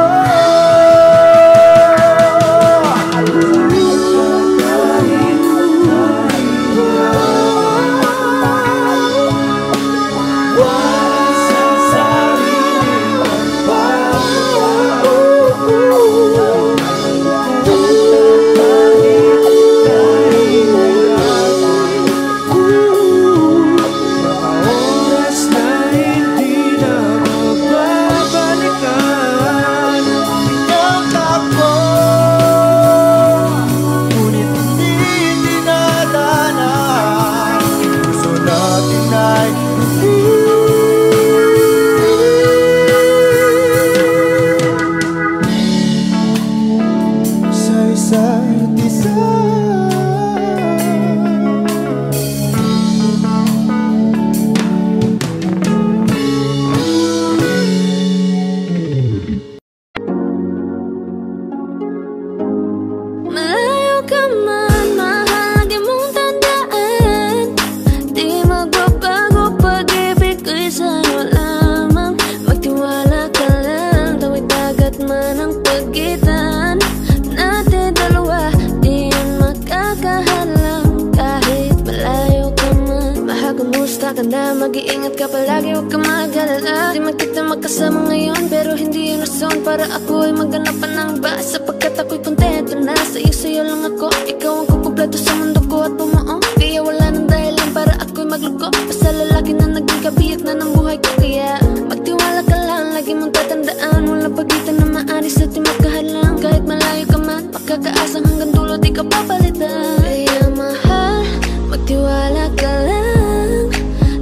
Mag-iingat ka palagi, huwag ka mag-alala. Di man kita magkasama ngayon, pero hindi yun rason para ako ay magganapan ng iba. Sapagkat ako'y kontento na sa'yo lang ako. Ikaw ang kukumpleto sa mundo ko at bumuo. Kaya wala nang dahilan para ako'y magluko. Basta lalaki na naging kabiyak na ng buhay ko. Kaya magtiwala ka lang, lagi mong tatandaan. Walang pagitan na maaris at di magkahalang. Kahit malayo ka man, makakaasang hanggang dulo di ka papalitan. Kaya mahal, magtiwala ka lang.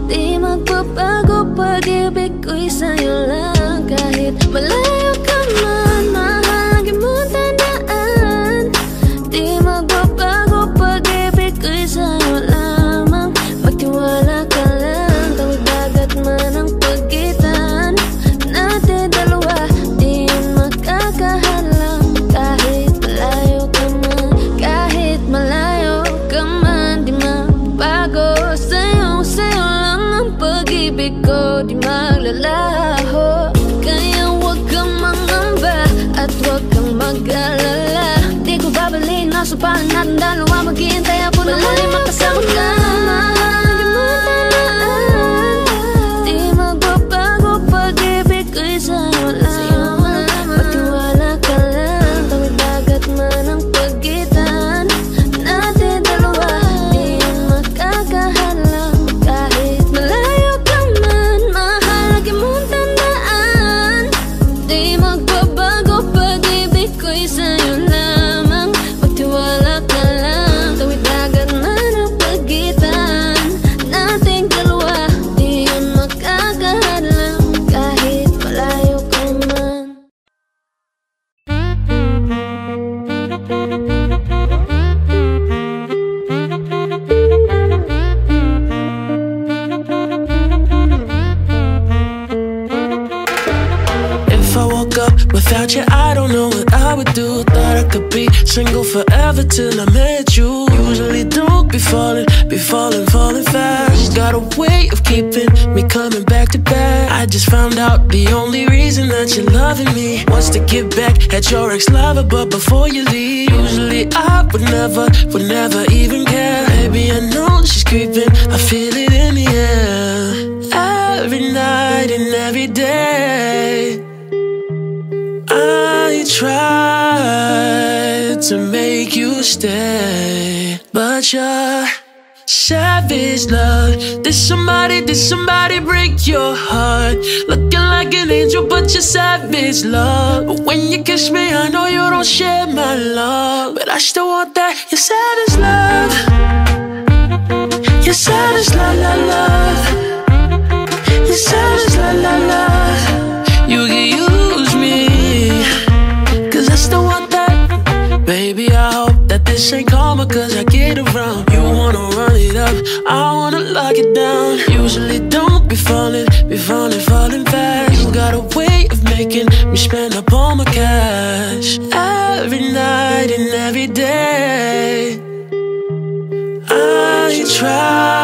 Di magbabago pag-ibig ko'y sa'yo lang. Kahit malayo ka man, mahal, lagi mong tandaan. Di magbabago pag-ibig ko'y sa'yo Sumpahan natin dalawa, maghihintay ako na muli makasama ka. Mahal mo tanaan, di magbabago pag-ibig ko'y sa'yo lamang. Magtiwala ka lang, tawid dagat man ang pagitan natin dalawa, di yun makakahalang. Kahit malayo ka man, mahal lagi mong tandaan, di magbabago pag-ibig ko'y sa'yo lamang. Magtiwala ka lang, tawid dagat man ang pagitan nating dalawa, di yun makakahalang. Kahit malayo ka man. If I woke up without you, I don't know what I would do. Thought I could be single forever till I met you. Usually don't be falling fast. Got a way of keeping me coming back to back. I just found out the only reason that you're loving me was to get back at your ex-lover, but before you leave, usually I would never even care. Baby, I know she's creeping, I feel it in the air. Every night and every day I tried to make you stay, but you're savage, love. Did somebody break your heart? Looking like an angel, but you're savage, love. But when you kiss me, I know you don't share my love, but I still want that. You're savage, love. You're savage, la la love. You're savage, la la love. You can use me, cause I still want that. Baby, I hope that this ain't karma, cause I get around. You wanna run it up, I wanna lock it down. Usually don't be falling fast. You got a way of making me spend up all my cash. Every night and every day I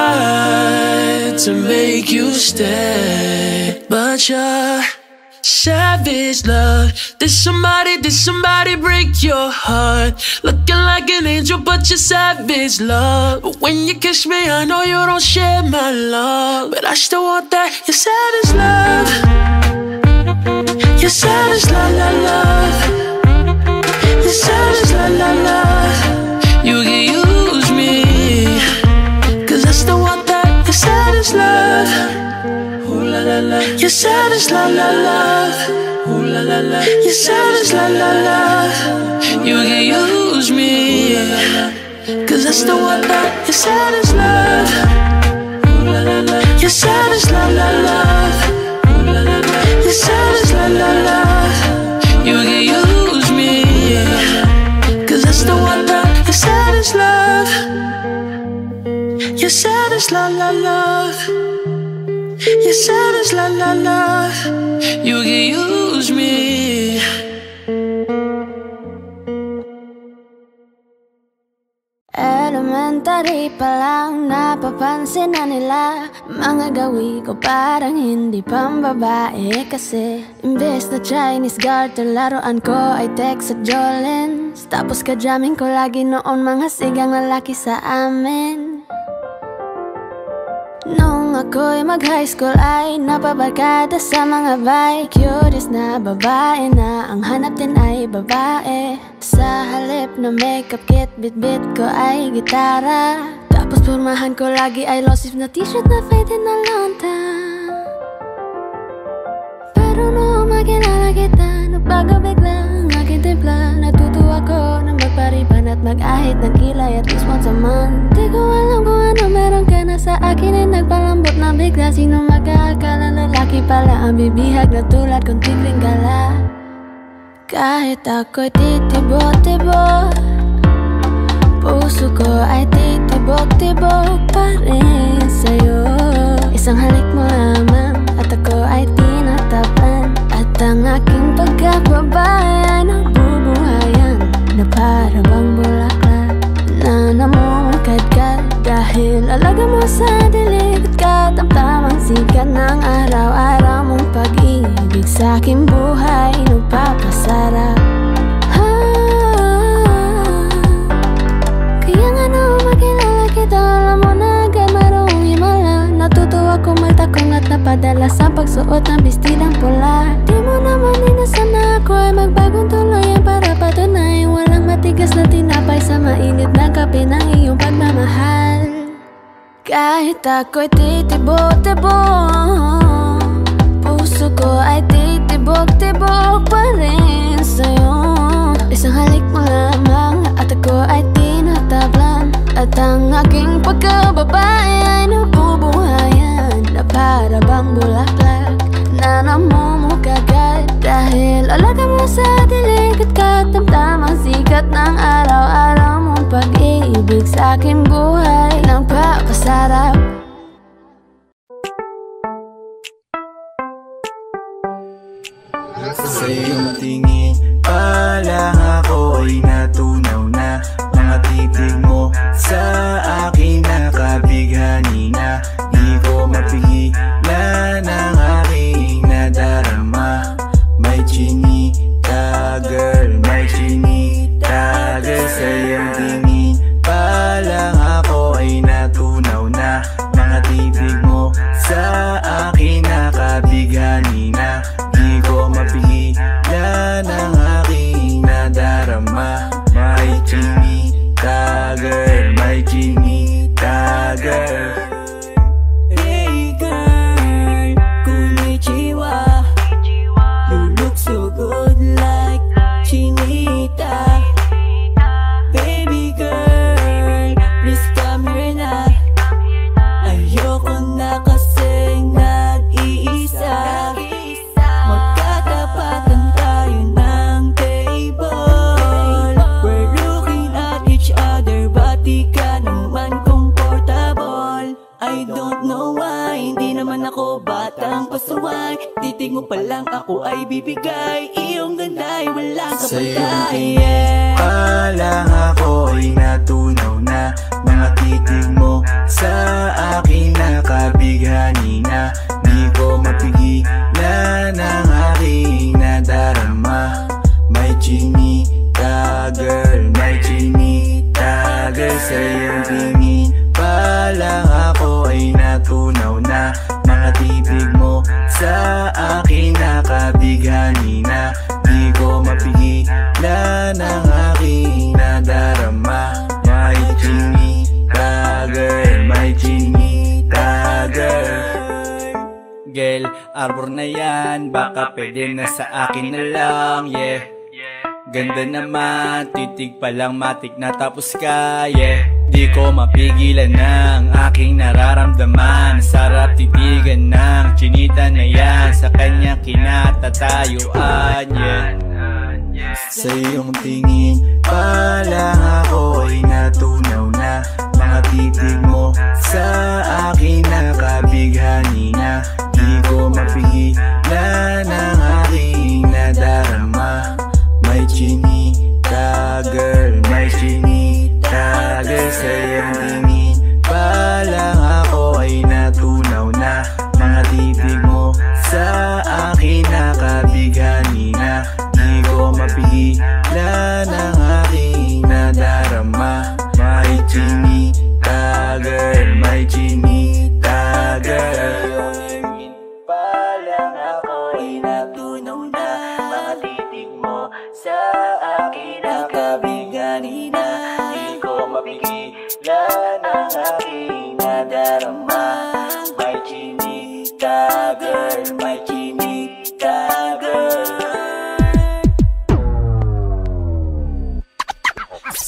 tried to make you stay, but you're savage, love. Did somebody break your heart? Looking like an angel, but you're savage, love. But when you kiss me, I know you don't share my love, but I still want that. You're savage, love. You're savage, la la love. You're savage, la la love. You can use me, cause I still want that. You're savage, love. Ooh la la la. You're savage, la la love. Ooh la la la. You're savage, la la love. You can use me, cause I still want that. You're savage, love. Ooh la la la. You're savage, la la love. Ooh la la la. You're savage, la la love. You can use me, cause I still want that. You're savage, love. You're savage, la la love. You're savage, la la love. You can use me. Elementary pa lang napapansin na nila mga gawi ko parang hindi pambabae. Kasi imbes na Chinese garter, laruan ko ay Texas Jolens. Tapos ka-jamming ko lagi noon mga sigang lalaki sa amin. Nung ako'y mag-high school ay napabarkada sa mga bike. Curious na babae na ang hanap din ay babae. Sa halip na makeup kit, bit-bit ko ay gitara. Tapos pormahan ko lagi ay long sleeve na t-shirt na faded na lonta. Pero noong makilala kita, nagbago bigla ang aking timpla. Natutuwa ko na magpariban at mag-ahit ng kilay at least once a month. Di ko alam kung ano meron ka na sa akin ay nagpalambot na bigla. Sino mag-aakala lalaki pala ang bibihag na tulad kong tigring gala. Kahit ako'y titibok-tibok, puso ko ay titibok-tibok pa rin sa'yo. Isang halik mo lamang at ako ay tinatapan. At ang aking pagkababae ay nabubuhayan na para bang bulaklak na namumukadkad. Dahil alaga mo sa dilig at katamtamang sikat ng araw-araw mong pag-ibig sa aking buhay nagpapasarap. Kahit ako'y titibok-tibok, puso ko ay titibok-tibok pa rin sa'yo. Isang halik mo lamang at ako ay tinatablan, at ang aking pagkababae ay nabubuhayan na para bang bulaklak na namumukagad. Dahil alaga mo sa dilig at katamtamang sikat ng araw-araw mong pag-ibig sa aking buhay nagpapasarap. Sa iyong tingin pa lang ako ay natunaw na. Mga titig mo sa akin nakabighani na. Di ko mapigilan ang aking nadarama. May chinita girl, may chinita girl. Sa iyong tingin pa lang ako ay natunaw na. Mga titig mo sa akin nakabighani na. Di ko mapigilan ang aking nadarama. May chinita girl, may chinita girl. Hey girl, konnichiwa. You look so good like chinita. Baby girl, please come here na. Ayoko na kasing nag-iisa. Magkatapatan tayo ng table. We're looking at each other, but di ka naman comfortable. I don't know why, hindi naman ako batang pasuway. Titig mo pa lang ako ay bibigay. Iyong ganda ay walang kapantay. Pa lang ako ay natunaw na. Mga titig mo sa akin nakabighani na. Di ko mapigilan ang aking nadarama. May chinita girl, may chinita girl. Sa iyong tingin pa lang ako ay natunaw na. Mga titig mo sa akin nakabighani na. Di ko mapigilan ang aking nadarama. May chinita girl, may chinita girl. Girl, arbor na yan, baka pwede na sa akin na lang, yeah. Ganda naman, titig pa lang matik na tapos ka, yeah. Di ko mapigilan ng aking nararamdaman. Sarap titigan ng chinita na yan, sa kanya kinatatayuan, yeah. Sa iyong tingin pa lang ako ay natunaw na. Mga titig mo sa akin nakabighani na. Di ko mapigilan ang aking nadarama. May chinita girl, may chinita girl. Sa iyong tingin pa lang ako ay natunaw na. Mga titig mo sa akin nakabighani na. Di ko mapigilan ang aking nadarama. May chinita girl, may chinita girl. Pa lang ako ay natunaw na. Mga titig mo sa akin nakabighani na. Di ko mapigilan ang aking nadarama. May chinita girl, may chinita girl.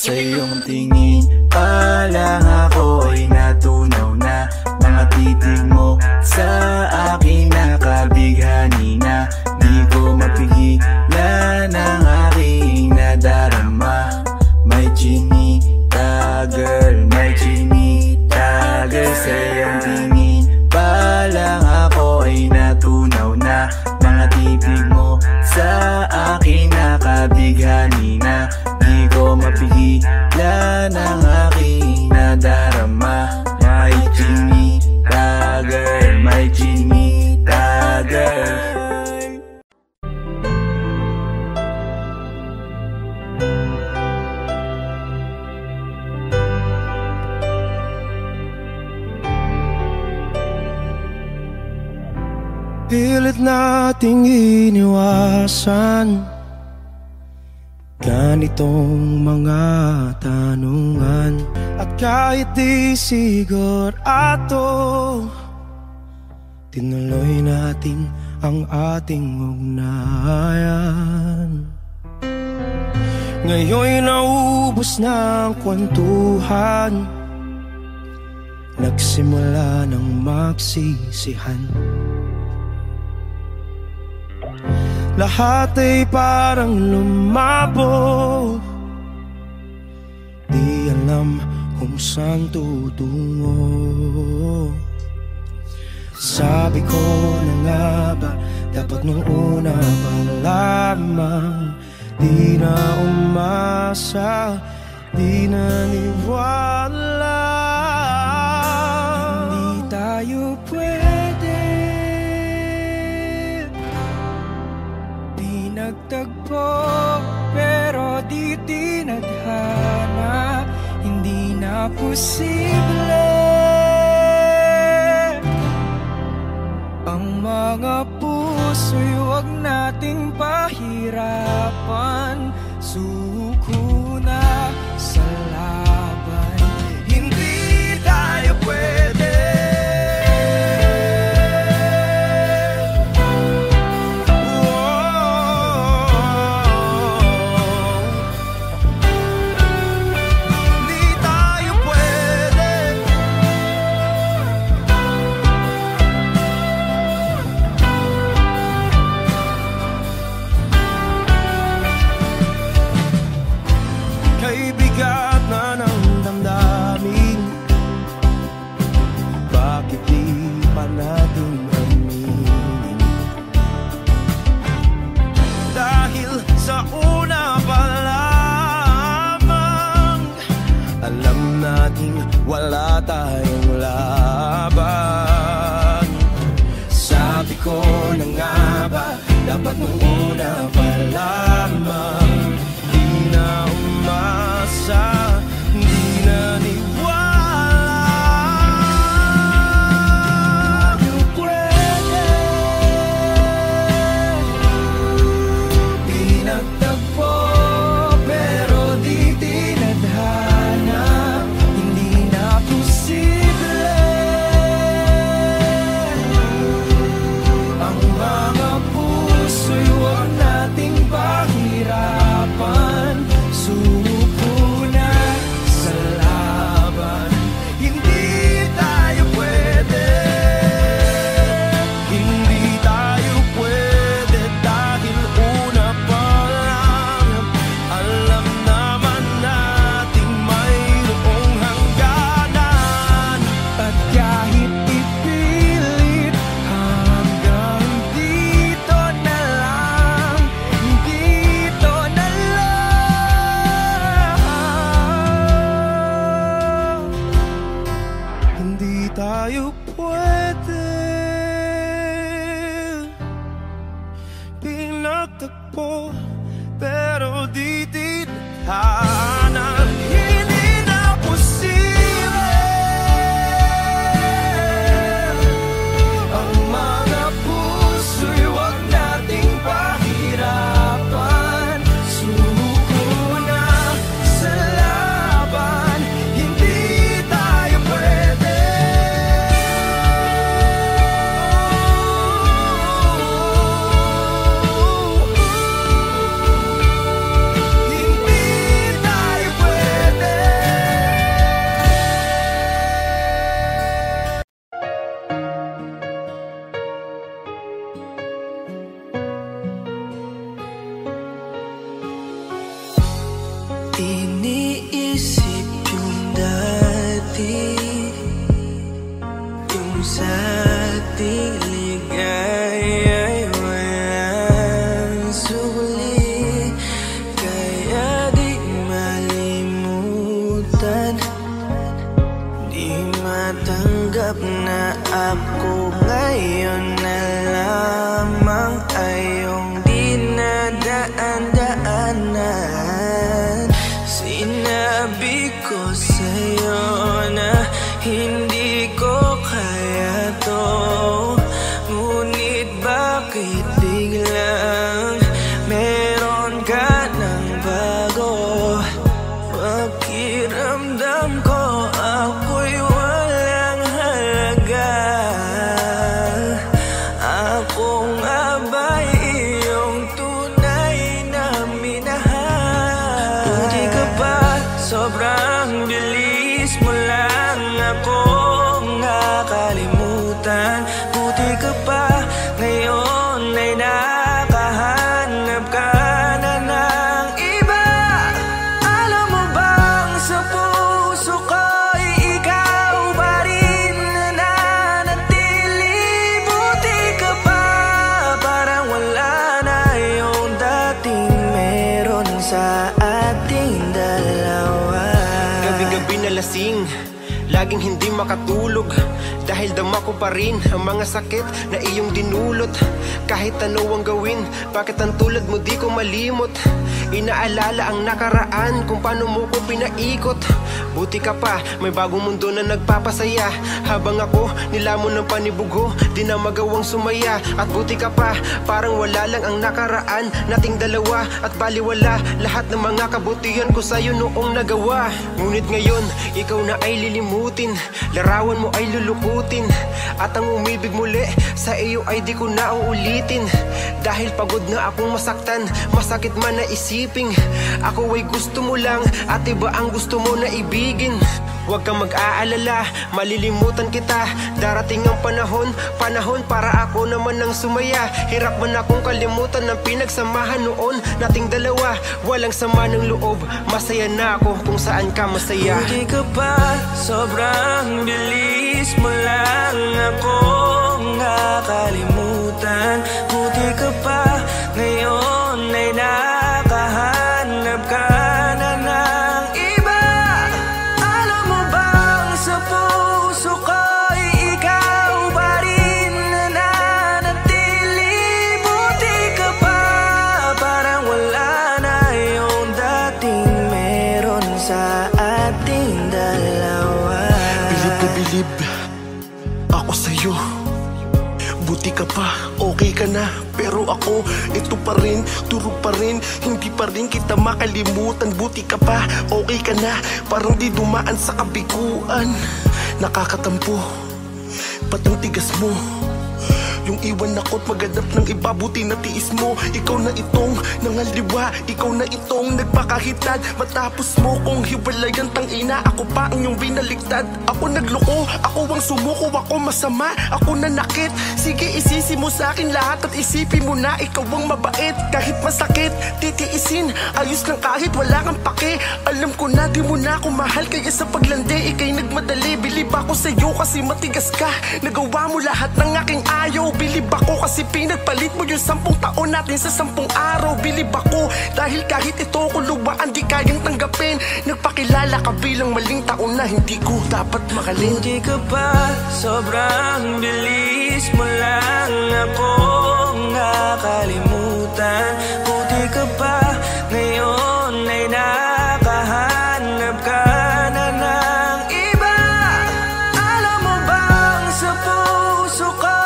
Sa iyong tingin pa lang ako ay natunaw na. Mga titig mo sa akin nakabighani na. Di ko mapigilan ang aking nadarama. May chinita girl, may chinita girl. Sa iyong tingin pa lang ako ay natunaw na. Mga titig mo sa akin nakabighani na. Di ko mapigilan ang aking nadarama. May chinita girl, may chinita girl. Pilit nating iniwasan ganitong mga tanungan. At kahit di sigurado, tinuloy natin ang ating ugnayan. Ngayon'y naubos na ang kwentuhan, nagsimula ng magsisihan. Lahat ay parang lumabo, di alam kung saan tutungo. Sabi ko na nga ba, dapat nung una pa lamang, di na umasa, di naniwala. Hindi tayo pwede, di nagtagpo, pero di tinadhana. Hindi na posible ang mga puso'y huwag nating pahirapan. Suko na sa laban, hindi tayo pwede. Wala tayong laban. Sabi ko na nga ba, dapat nung una pa lamang, di na umasa, di na niwala. Tayo pwede, di nagtagpo, pero di tinadhana. Ang mga puso'y huwag nating pahirapan. Suko na sa laban, hindi tayo pwede. Hindi tayo pwede dahil una pa lang, alam naman natin mayroong hangganan. At kahit ipilit hanggang dito na lang, dito na lang, hindi tayo pwede. Pinagtagpo pero di tinadhana. Hindi na posible ang mga puso'y huwag nating pahirapan. Suko na sa laban, hindi tayo pwede. Hindi tayo pwede. Iniisip yung dati, yung sa ating ligaya'y walang suli. Kaya di malimutan, di matanggap na ako ngayon na lamang ay yung dinadaan-daanan. Sinabi ko sa'yo na hindi ko kaya to, ngunit bakit biglang meron ka ng ba? laging hindi makatulog dahil dama ko pa rin ang mga sakit na iyong dinulot. Kahit ano ang gawin, bakit ang tulad mo di ko malimot? Inaalala ang nakaraan kung paano mo ko pinaikot. Buti ka pa, may bagong mundo na nagpapasaya. Habang ako nilamon ng panibugo, di na magawang sumaya. At buti ka pa, parang wala lang ang nakaraan nating dalawa. At baliwala lahat ng mga kabutihan ko sa'yo noong nagawa. Ngunit ngayon, ikaw na ay lilimutin, larawan mo ay lulukutin, at ang umibig muli sa iyo ay di ko na uulitin. Dahil pagod na akong masaktan, masakit man na isiping ako ay gusto mo lang at iba ang gusto mo na ibigin. Huwag kang mag-aalala, malilimutan kita. Darating ang panahon para ako naman ang sumaya. Hirap man akong kalimutan ng pinagsamahan noon nating dalawa. Walang sama ng loob, masaya na ako kung saan ka masaya. Buti ka pa, sobrang bilis mo lang akong nakalimutan. Buti ka pa, ngayon ay nakahanap ka na ng iba. Alam mo bang sa puso ko'y ikaw pa rin nananatili? Buti ka pa, parang wala na yung dating meron sa ating dalawa. Bilib na bilib ako sa'yo. Buti ka pa, okay ka na. Pero ako, ito pa rin, durog pa rin, hindi pa rin kita makalimutan. Buti ka pa, okay ka na, parang di dumaan sa kabiguan. Nakakatampo, ba't ang tigas mo? Yung iwan ako't maghanap ng iba, buti na tiis mo. Ikaw na itong nangaliwa, ikaw na itong nagpakahitad. Matapos mo kong hiwalayan, tangina, ako pa ang iyong binaligtad. Ako nagloko, ako ang sumuko, ako masama, ako nanakit. Sige, isisi mo sa akin lahat at isipin mo na ikaw ang mabait. Kahit masakit, titiisin, ayos lang kahit wala kang pake. Alam ko na di mo na ako mahal, kaya sa paglandi ikay nagmadali. Bilib ako sa'yo kasi matigas ka, nagawa mo lahat ng aking ayaw. Bilib ako kasi pinagpalit mo yung 10 taon natin sa 10 araw. Bilib ako dahil kahit ito kuluwaan di kayang tanggapin. Nagpakilala ka bilang maling taon na hindi ko dapat mahalin. Buti ka pa, sobrang bilis mo lang akong nakalimutan. Buti ka pa, ngayon ay nakahanap ka na ng iba. Alam mo bang sa puso ko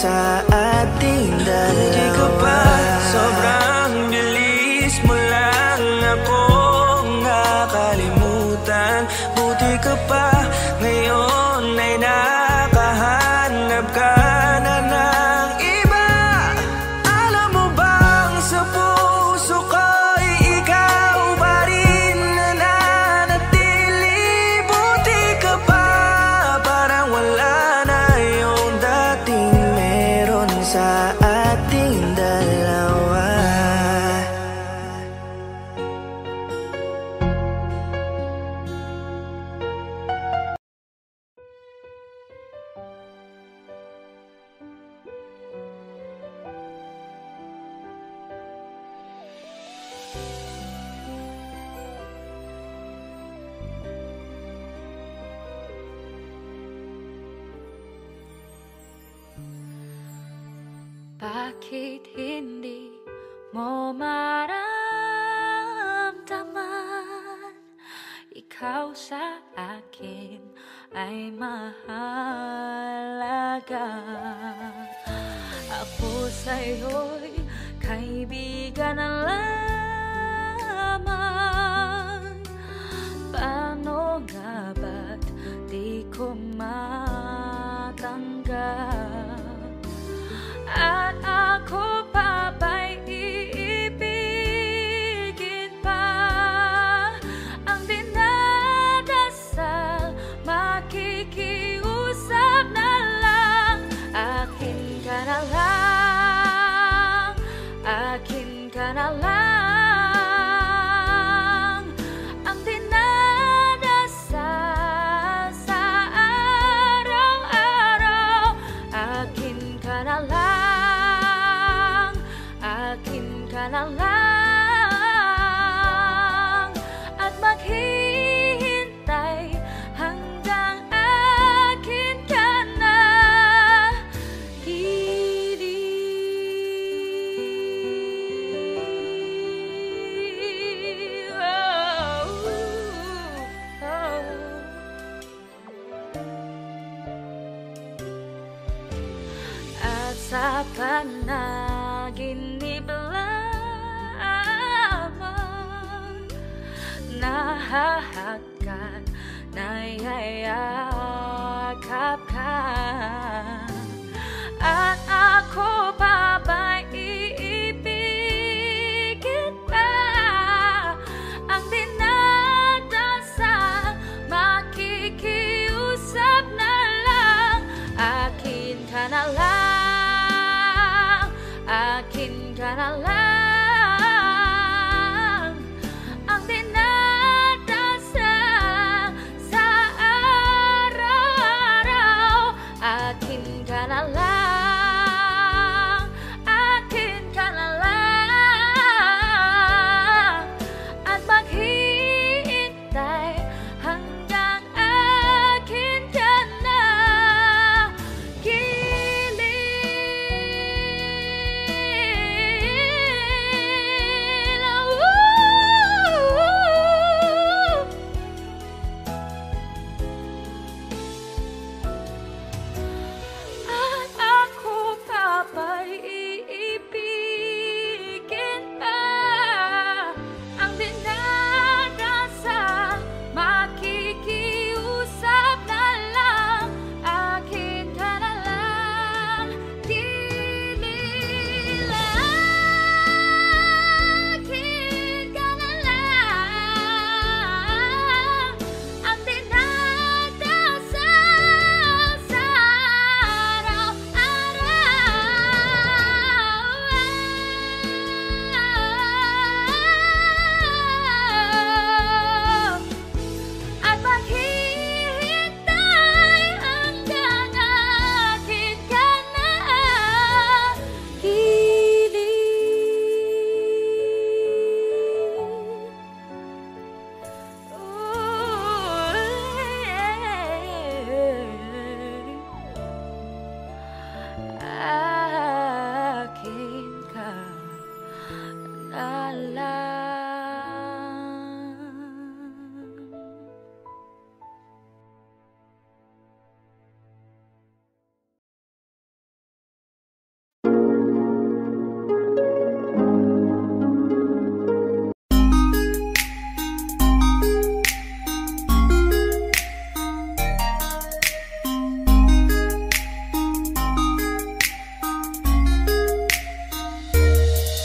sa ating dalawa? Buti ka pa, sobrang bilis mo lang akong nakalimutan. Buti ka pa, ngayon ay nakahanap ka na ng iba. Alam mo bang sa puso ko'y ikaw pa rin nananatili? Buti ka pa, parang wala na yung dating sa ating dalawa. Bakit hindi mo maramdaman? Ikaw sa akin ay mahalaga. Ako sa'yo'y kaibigan na lamang. Paano nga ba't di ko matanggap? At ako pa ba'y iibigin pa? Ang dinadasal, makikiusap na lang. Akin ka na lang, akin ka na lang. Ang dinadasal sa araw-araw, akin ka na lang. ka na lang at maghihintay hanggang akin ka na. At sa panaginip lamang nahahagkan, nayayakap ka, at ako pa ba'y iibigin pa? Ang dinadasal, makikiusap na lang, akin ka na lang, akin ka na lang. Ang dinadasal sa araw-araw, akin ka na lang, akin ka na lang. At maghihintay hanggang akin ka na.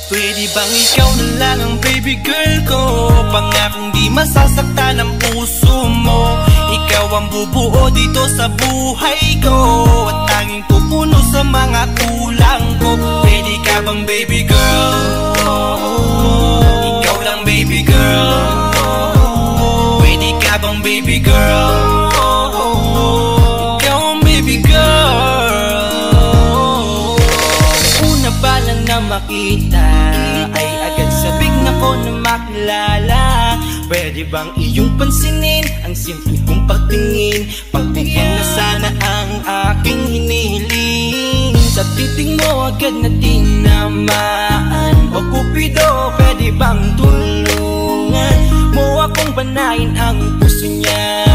Pwede bang ikaw na lang ang baby girl ko? Pangakong di masasaktan ang puso mo. Ikaw ang bubuo dito sa buhay ko, at tanging pupuno sa mga kulang ko. Pwede ka bang baby girl? Ikaw lang baby girl. Pwede ka bang baby girl? Ikaw ang baby girl. Una pa lang na makita ay agad sabik na ko na makilala. Pwede bang iyong pansinin ang simple kong pagtingin? Pagbigyan na sana ang aking hinihiling. Sa titing mo agad na tinamaan. O Cupido, pwede bang tulungan mo akong banayin ang puso niya,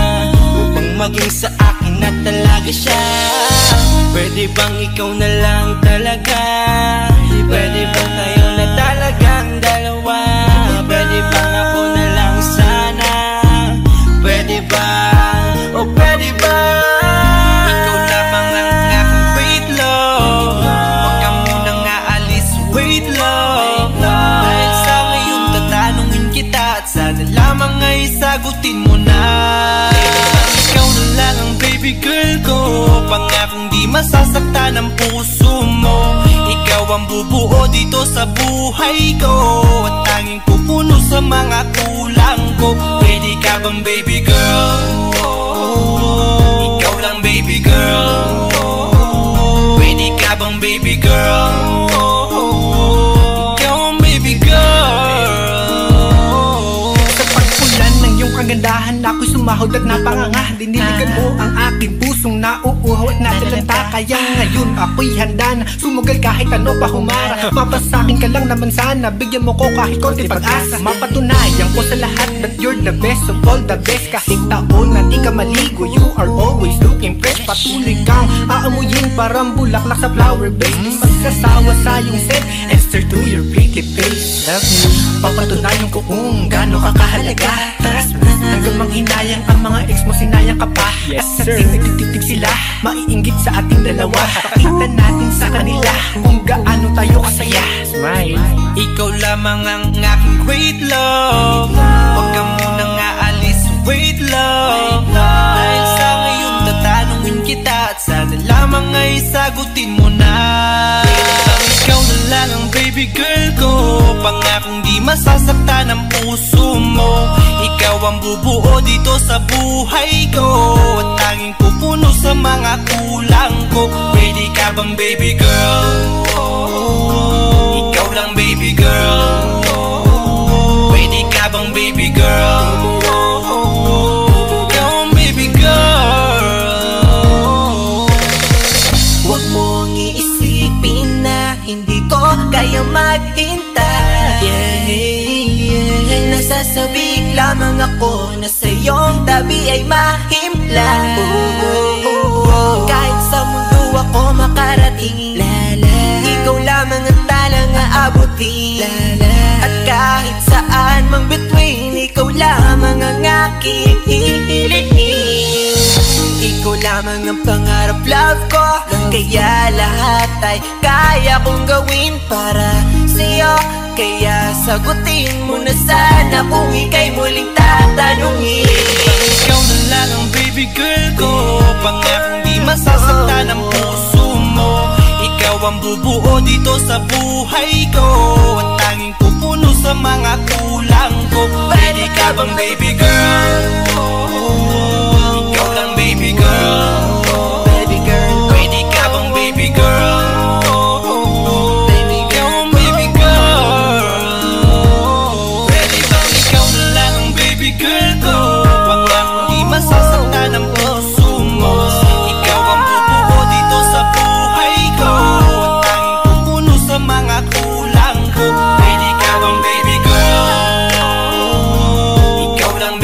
upang maging sa akin na talaga siya? Pwede bang ikaw na lang talaga? Pwede bang tayo na talagang dalawa? Pwede bang ako na lang sana? Pwede ba? O pwede ba? Ikaw lamang ang aking wait love. Huwag ka munang aalis, wait love. Dahil sa ngayon tatanungin kita, at sana lamang ay sagutin mo na. Ikaw na lang ang baby girl ko, pangakong di masasaktan ang puso mo. Ikaw ang bubuo dito sa buhay ko, at tanging pupuno sa mga kulang ko. Pwede ka bang baby girl? Ikaw lang baby girl. Pwede ka bang baby girl? Ikaw ang baby sumahod at napanganga. Diniligan mo ang aking pusong nauuhaw at natalanta. Kaya ngayon ako'y handa na sumugal kahit ano pa humara. Mapasakin ka lang naman sana, bigyan mo ko kahit konti pag-asa. Mapatunayan ko sa lahat that you're the best of all the best. Kahit taon na di ka maligo, you are always looking fresh. Patuloy kang aamuyin parang bulaklak sa flower base. Di magsasawa sa iyong scent, Esther to your pretty face. Love you, papatunayan ko kung gaano ka kahalaga. Hanggang manghinayang ang mga ex mo, sinayang ka pa. Yes, at sa nagtitig sila, maiinggit sa ating dalawa. Pakita natin sa kanila kung gaano tayo kasaya. Smile. Ikaw lamang ang aking great love. Huwag ka munang aalis, wait love. Dahil sa ngayon tatanungin kita at sana lamang ay sagutin mo na. Ikaw na lang ang baby girl ko, pangakong di masasaktan ang puso mo. Ikaw ang bubuo dito sa buhay ko, at tanging pupuno sa mga kulang ko. Ready ka bang baby girl? Ikaw lang baby girl. Ready ka bang baby girl? Ikaw ang baby girl. Huwag mong iisipin na hindi ko kaya maghintay. Nasasabik lamang ako na sa iyong tabi ay mahimpla. Kahit sa mundo ako makarating, ikaw lamang ang talang aabutin. At kahit saan mang between, ikaw lamang ang aking hihilihin. Ikaw lamang ang pangarap love ko, kaya lahat ay kaya kong gawin para sa'yo. Kaya sagutin mo na sana kung ika'y muling tatanungin. Ikaw na lang ang baby girl ko, pangakong di masasaktan ang puso mo. Ikaw ang bubuo dito sa buhay ko, at tanging pupuno sa mga kulang ko. Ready ka bang baby girl? Ikaw lang baby girl. Baby girl. Ready ka bang baby girl? Girl ko, pangakong di masasaktan ang puso mo. Ikaw ang bubuo dito sa buhay ko, at tanging pupuno sa mga kulang ko. Ready ka bang baby girl? Ikaw lang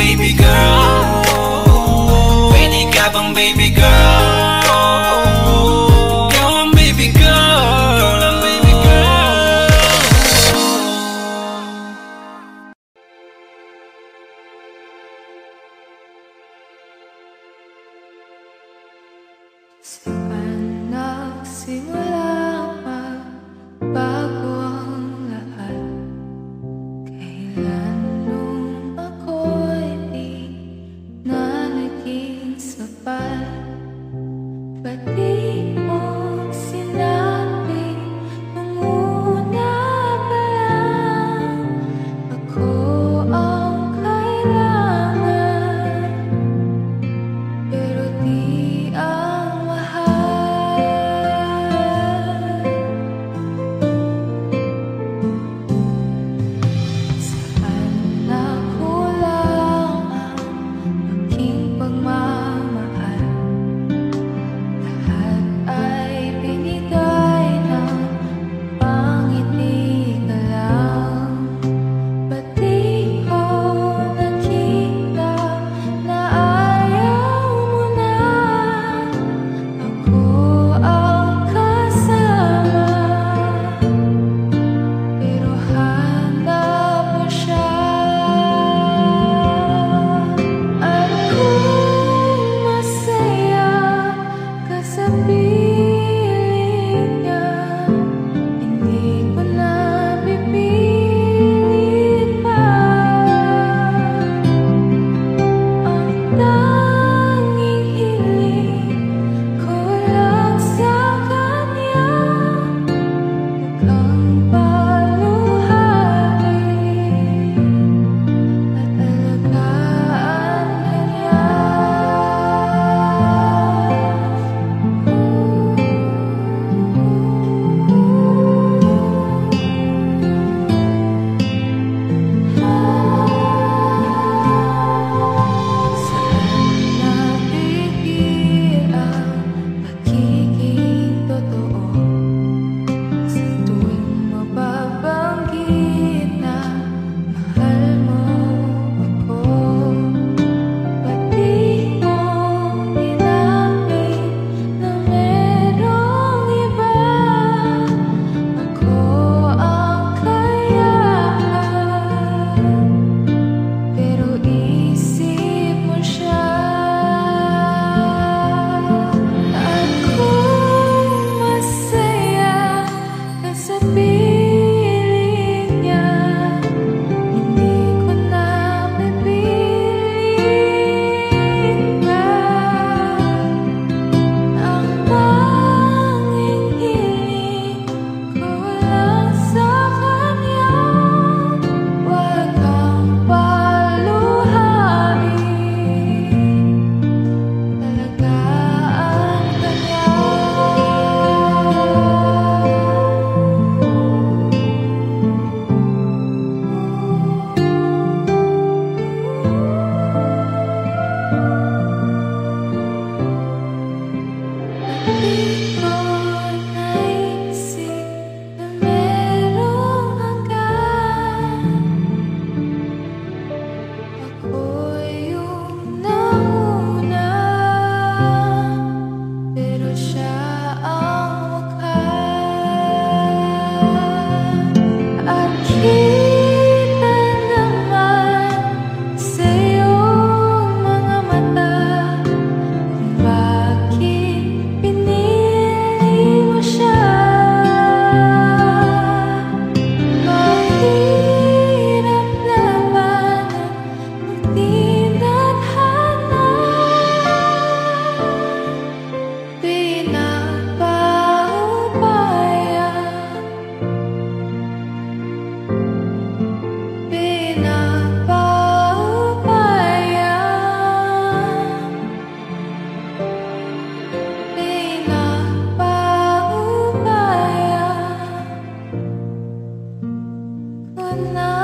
na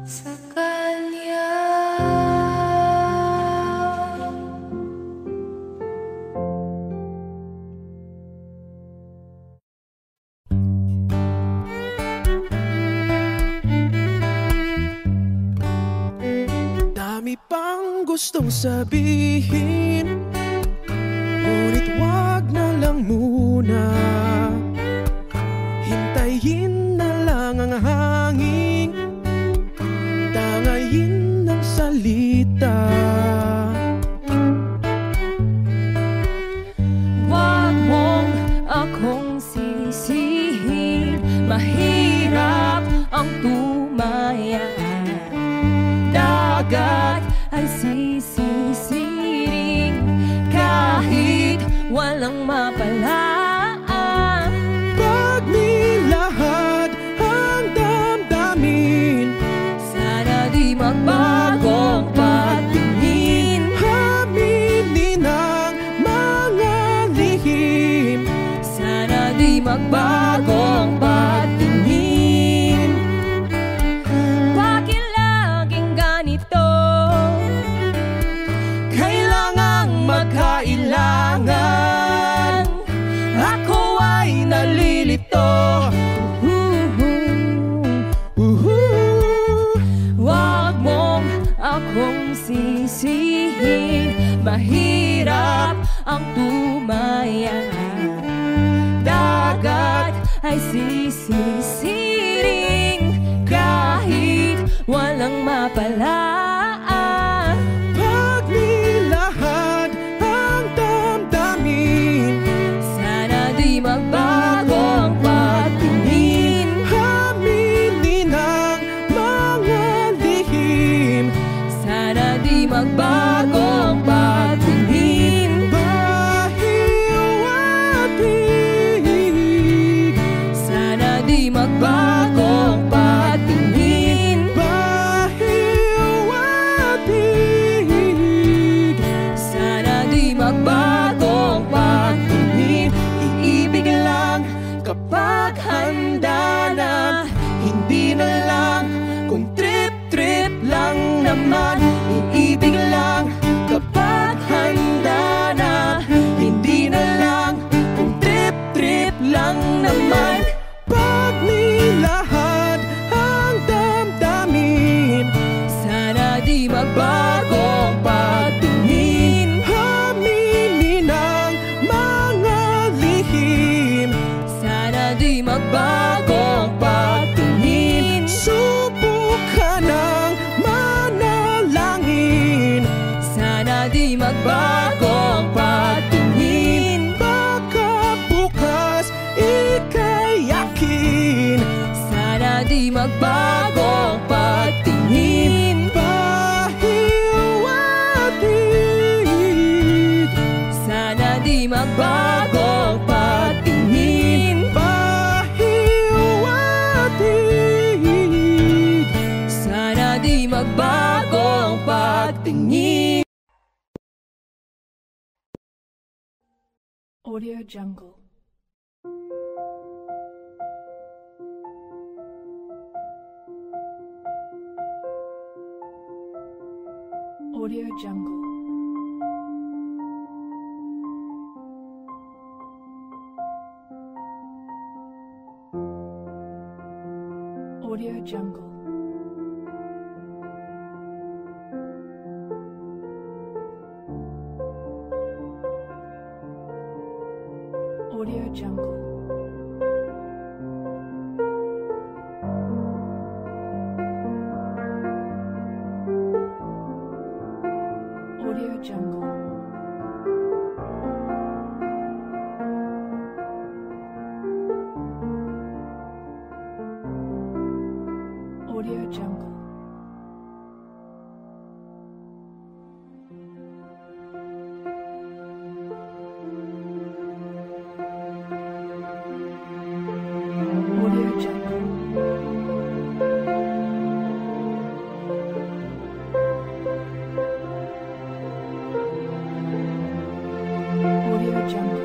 sa kanya. Dami pang gustong sabihin, ngunit wag na lang muna. Hintayin na lang ang hangin, tangayin ng salita. Wag mong akong sisihin, mahirap ang tumaya. Dagat ay sisisiring kahit walang mapalaan. Pag nilahad ang damdamin, sana di magbagong patingin. Aminin ang mga lihim, sana di magbagong patingin. Bakit laging ganito? Kailangang magkailangan. Ako ay nalilito. Wag mong akong sisihin, mahirap ang tumaya. Dagat ay sisisiring kahit walang mapalaan. pag nilahad ang damdamin, Sana di magbagong patingin. aminin ang mga lihim, Sana di magbagong patingin. bahiw at hig. Sana di magbagong patingin. Bahiw at hig. Sana di magbagong patingin. Iibig lang kapag handa na, hindi na lang kung trip-trip lang naman. Iibig lang kapag handa na, hindi na lang kung trip-trip lang naman. Pag nilahad ang damdamin, Sana di magbagong patingin. aminin ang mga lihim, Sana di magbagong patingin. subukan ng manalangin. Sana di magbagong patingin. Baka bukas ika'y yakin, Sana di magbagong patingin. bahiw at hig. Sana di magbagong patingin. Bahiw at hig. Sana di magbagong patingin. Audio Jungle. Audio Jungle. Audio Jungle. Audio Jungle. Audio Jungle. Audio Jungle. Audio Jungle. Audio Jungle. Audio Jungle.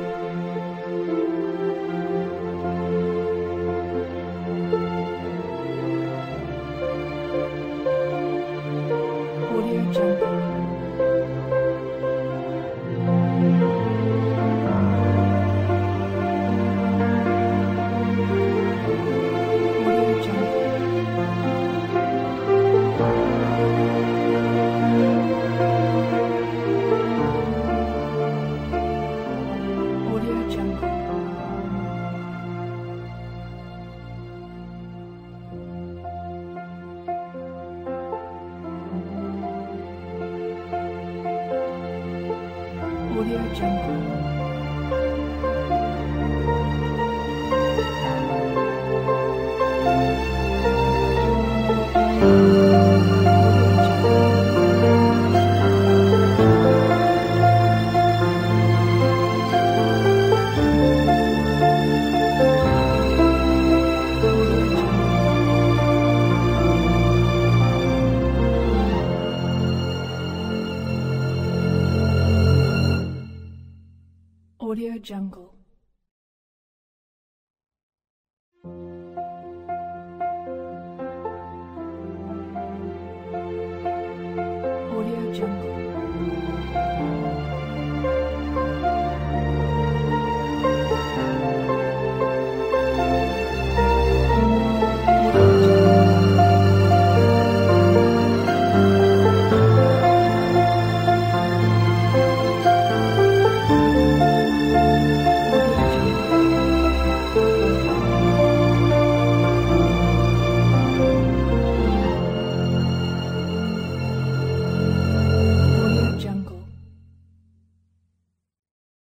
Audio Jungle. Audio Jungle.